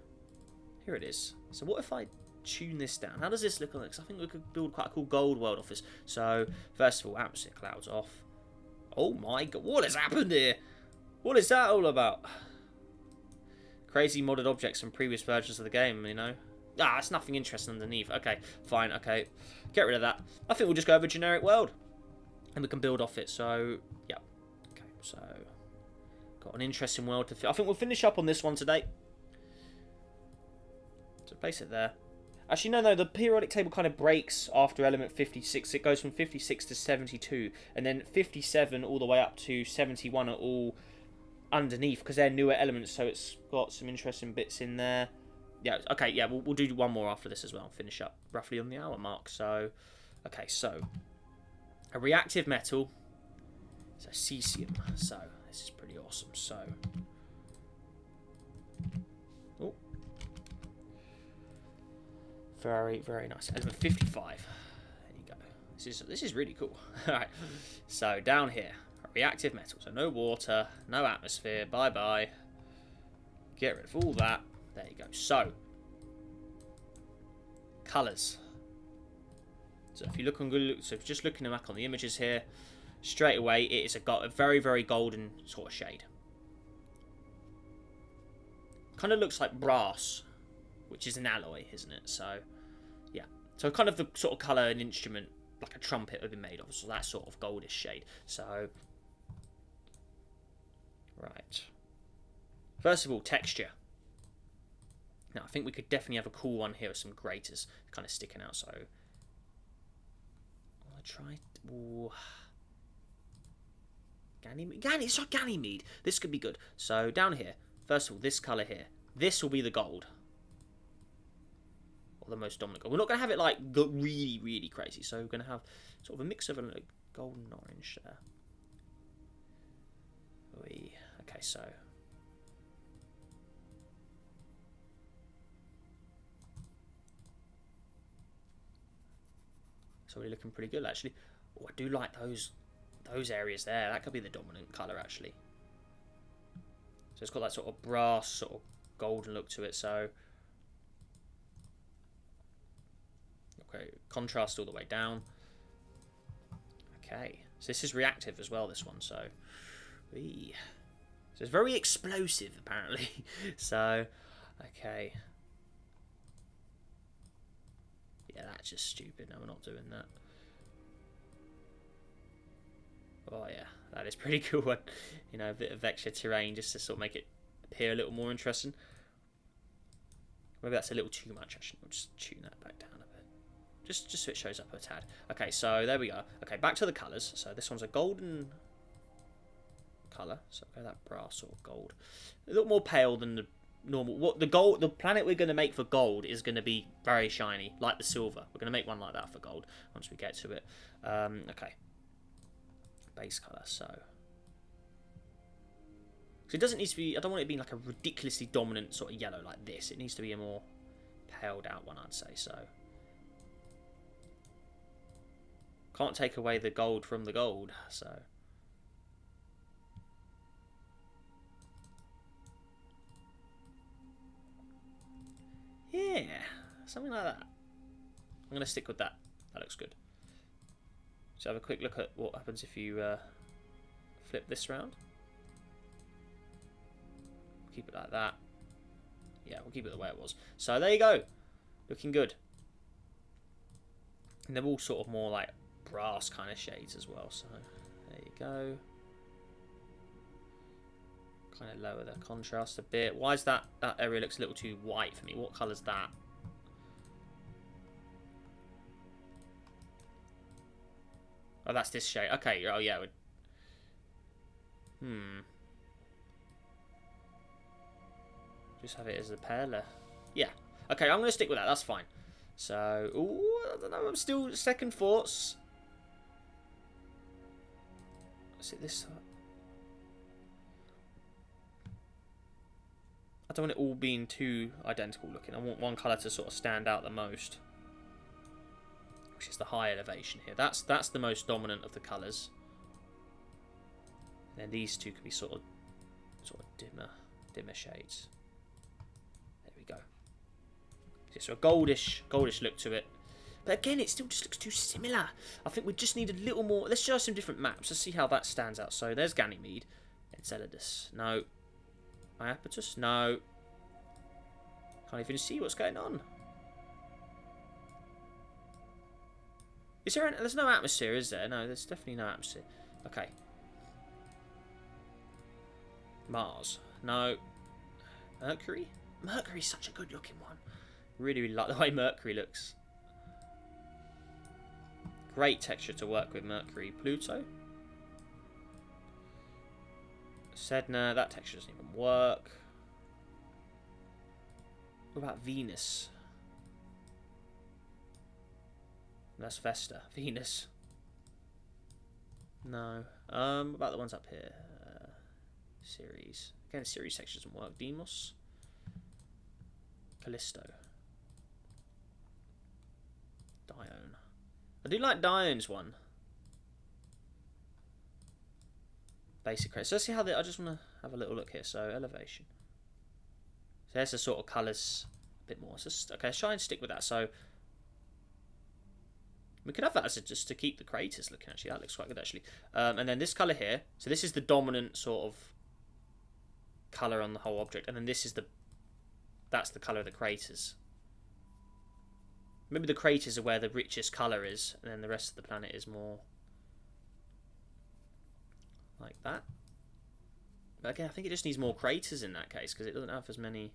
here it is. So, what if I tune this down? How does this look like? Because I think we could build quite a cool gold world off this. So, first of all, atmosphere clouds off. Oh my god, what has happened here? What is that all about? Crazy modded objects from previous versions of the game, you know? Ah, it's nothing interesting underneath. Okay, fine, okay. Get rid of that. I think we'll just go over generic world. And we can build off it. So, yeah. Okay, so... got an interesting world to... I think we'll finish up on this one today. So place it there. Actually, no, the periodic table kind of breaks after element 56. It goes from 56 to 72. And then 57 all the way up to 71 are all underneath because they're newer elements. So it's got some interesting bits in there. Yeah, okay, yeah, we'll do one more after this as well. Finish up roughly on the hour mark. So, okay, so a reactive metal. So cesium. So this is pretty awesome. So, oh, very, very nice. Element 55. There you go. This is really cool. All right. So down here, a reactive metal. So no water, no atmosphere. Bye bye. Get rid of all that. There you go. So, colours. So if you look on Google, so if you're just looking back on the images here, straight away it is a very, very golden sort of shade. Kind of looks like brass, which is an alloy, isn't it? So, yeah. So kind of the sort of colour an instrument, like a trumpet, would be made of. So that sort of goldish shade. So, right. First of all, texture. Now, I think we could definitely have a cool one here with some graters kind of sticking out. So, I'll try. Ooh. It's not Ganymede. This could be good. So, down here, first of all, this colour here. This will be the gold. Or the most dominant gold. We're not going to have it like really, really crazy. So, we're going to have sort of a mix of a golden orange there. Okay, so. It's already looking pretty good, actually. Oh, I do like those areas there. That could be the dominant colour, actually. So it's got that sort of brass, sort of golden look to it. So, okay, contrast all the way down. Okay, so this is reactive as well, this one. So, so it's very explosive, apparently. So, okay. Yeah, that's just stupid. No, we're not doing that. Oh yeah, that is pretty cool one. You know, a bit of extra terrain just to sort of make it appear a little more interesting. Maybe that's a little too much, actually. We'll just tune that back down a bit. Just so it shows up a tad. Okay, so there we go. Okay, back to the colours. So this one's a golden colour. So go that brass or gold. A little more pale than the normal. The planet we're going to make for gold is going to be very shiny, like the silver. We're going to make one like that for gold once we get to it. Okay. Base colour, so it doesn't need to be, I don't want it being like a ridiculously dominant sort of yellow like this. It needs to be a more paled out one, I'd say. So can't take away the gold from the gold, so yeah, something like that. I'm going to stick with that. That looks good. So have a quick look at what happens if you flip this round. Keep it like that. Yeah, we'll keep it the way it was. So there you go. Looking good. And they're all sort of more like brass kind of shades as well. So there you go. Kind of lower the contrast a bit. Why is that area looks a little too white for me? What colour's that? Oh, that's this shade. Okay, oh yeah. Just have it as a paler. Yeah. Okay, I'm going to stick with that. That's fine. So, ooh, I don't know. I'm still second thoughts. Is it this? I don't want it all being too identical looking. I want one colour to sort of stand out the most, which is the high elevation here. That's the most dominant of the colours. And then these two can be sort of dimmer shades. There we go. So a goldish look to it. But again, it still just looks too similar. I think we just need a little more. Let's try some different maps. Let's see how that stands out. So there's Ganymede. Enceladus. No. Iapetus. No. Can't even see what's going on. Is there? There's no atmosphere, is there? No, there's definitely no atmosphere. Okay. Mars. No. Mercury? Mercury's such a good looking one. Really, really like the way Mercury looks. Great texture to work with, Mercury. Pluto. Sedna, that texture doesn't even work. What about Venus? That's Vesta. Venus. No. What about the ones up here? Ceres. Again, Ceres texture doesn't work. Deimos. Callisto. Dione. I do like Dione's one. Basic credit. So let's see how they. I just want to have a little look here. So elevation. So there's the sort of colours a bit more. So okay, let's try and stick with that. So we could have that as just to keep the craters looking. Actually, that looks quite good. Actually, and then this colour here. So this is the dominant sort of colour on the whole object, and then this is that's the colour of the craters. Maybe the craters are where the richest colour is, and then the rest of the planet is more like that. But again, I think it just needs more craters in that case, because it doesn't have as many.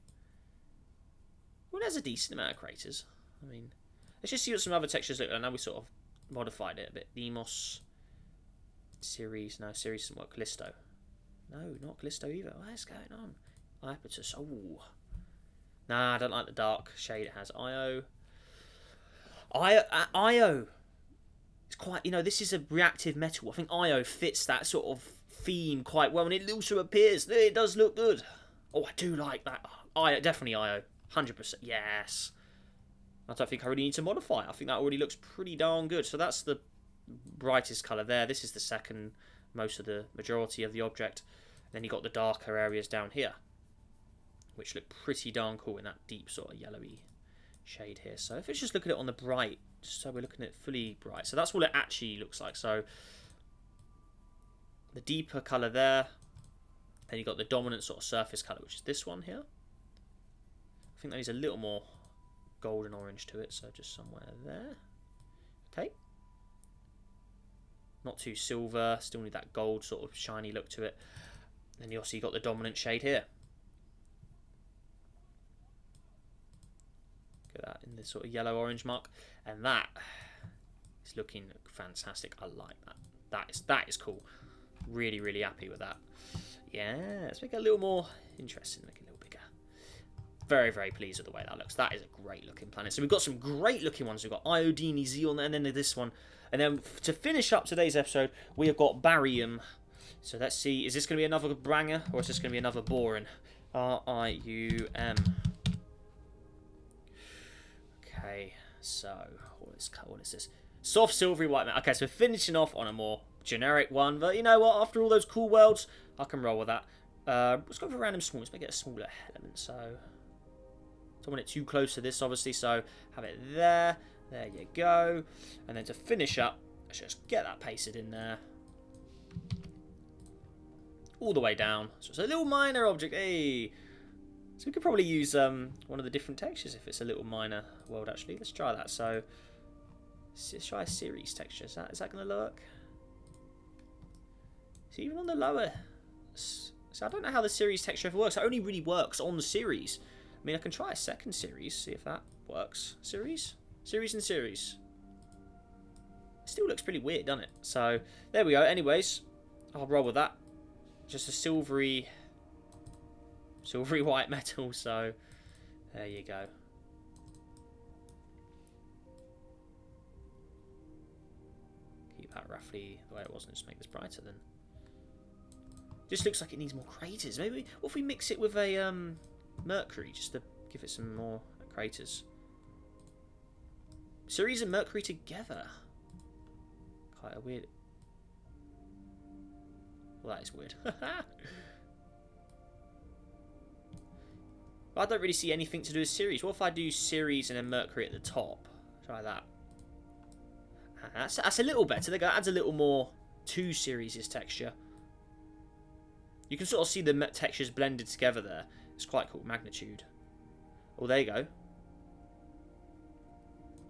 Well, it has a decent amount of craters. I mean, let's just see what some other textures look like. Now we sort of modified it a bit. Deimos, Ceres. No, Ceres doesn't work. Callisto. No, not Callisto either. What's going on? Iapetus. Oh. Nah, I don't like the dark shade it has. Io. It's quite, this is a reactive metal. I think Io fits that sort of theme quite well, and it also appears it does look good. Oh, I do like that. Io, definitely Io. 100%. Yes. I don't think I really need to modify. I think that already looks pretty darn good. So that's the brightest colour there. This is the second most of the majority of the object. Then you got the darker areas down here, which look pretty darn cool in that deep sort of yellowy shade here. So if it's just looking at it on the bright, just so we're looking at it fully bright. So that's what it actually looks like. So the deeper colour there. Then you got the dominant sort of surface colour, which is this one here. I think that needs a little more golden orange to it, so just somewhere there. Okay. Not too silver, still need that gold sort of shiny look to it. Then you also got the dominant shade here. Get that in the sort of yellow orange mark, and that is looking fantastic. I like that. That is cool. Really, really happy with that. Yeah, let's make it a little more interesting, make it a little bigger. Very, very pleased with the way that looks. That is a great looking planet. So we've got some great looking ones. We've got Iodine, Xenon, and then this one. And then to finish up today's episode, we have got Barium. So let's see, is this going to be another banger, or is this going to be another boring? R-I-U-M. Okay, so what is this? Soft silvery white matter. Okay, so finishing off on a more generic one, but you know what? After all those cool worlds, I can roll with that. Let's go for random small. Let's make it a smaller element. So don't want it too close to this, obviously. So have it there. There you go. And then to finish up, let's just get that pasted in there, all the way down. So it's a little minor object. Hey. So we could probably use one of the different textures if it's a little minor world. Actually, let's try that. So let's try a series texture. Is that going to work? So even on the lower, so I don't know how the series texture ever works. It only really works on the series. I mean, I can try a second series, see if that works. Series and series. It still looks pretty weird, doesn't it? So there we go. Anyways, I'll roll with that. Just a silvery white metal. So there you go. Keep that roughly the way it was, and just make this brighter then. Just looks like it needs more craters. Maybe what if we mix it with a Mercury just to give it some more craters? Ceres and Mercury together. Quite a weird. Well, that is weird. I don't really see anything to do with Ceres. What if I do Ceres and then Mercury at the top? Try that. That's a little better. That adds a little more to Ceres' texture. You can sort of see the textures blended together there. It's quite cool. Magnitude. Oh, there you go.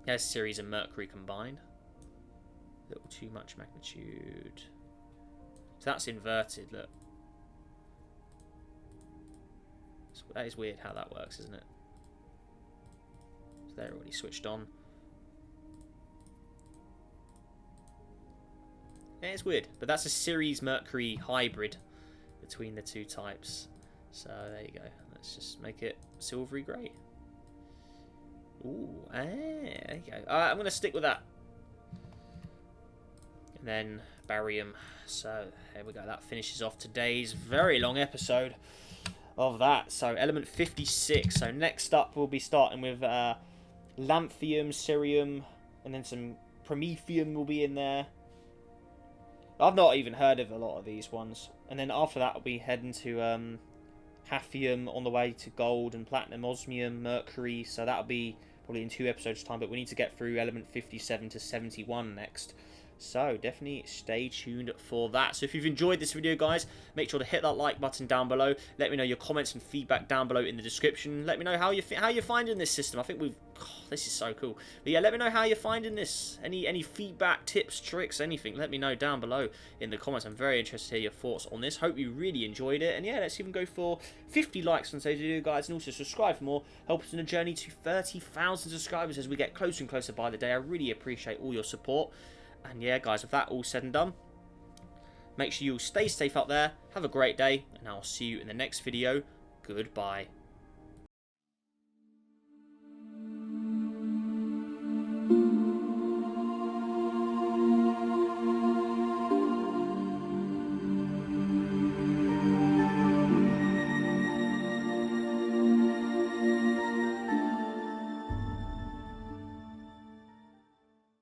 There's Ceres and Mercury combined. A little too much magnitude. So that's inverted, look. So that is weird how that works, isn't it? So they're already switched on. Yeah, it's weird. But that's a Ceres Mercury hybrid between the two types. So there you go. Let's just make it silvery grey. Ooh, there you go. Alright, I'm going to stick with that. And then Barium. So there we go. That finishes off today's very long episode of that. So element 56. So next up we'll be starting with Lanthium, Cerium, and then some Promethium will be in there. I've not even heard of a lot of these ones. And then after that, I'll be heading to Hafnium on the way to gold and platinum, osmium, mercury. So that'll be probably in 2 episodes' time. But we need to get through element 57 to 71 next. So definitely stay tuned for that. So if you've enjoyed this video, guys, make sure to hit that like button down below. Let me know your comments and feedback down below in the description. Let me know how you're finding this system. I think this is so cool. But yeah, let me know how you're finding this. Any feedback, tips, tricks, anything, let me know down below in the comments. I'm very interested to hear your thoughts on this. Hope you really enjoyed it. And yeah, let's even go for 50 likes on today's video, guys. And also subscribe for more. Help us in the journey to 30,000 subscribers as we get closer and closer by the day. I really appreciate all your support. And yeah, guys, with that all said and done, make sure you stay safe out there. Have a great day. And I'll see you in the next video. Goodbye.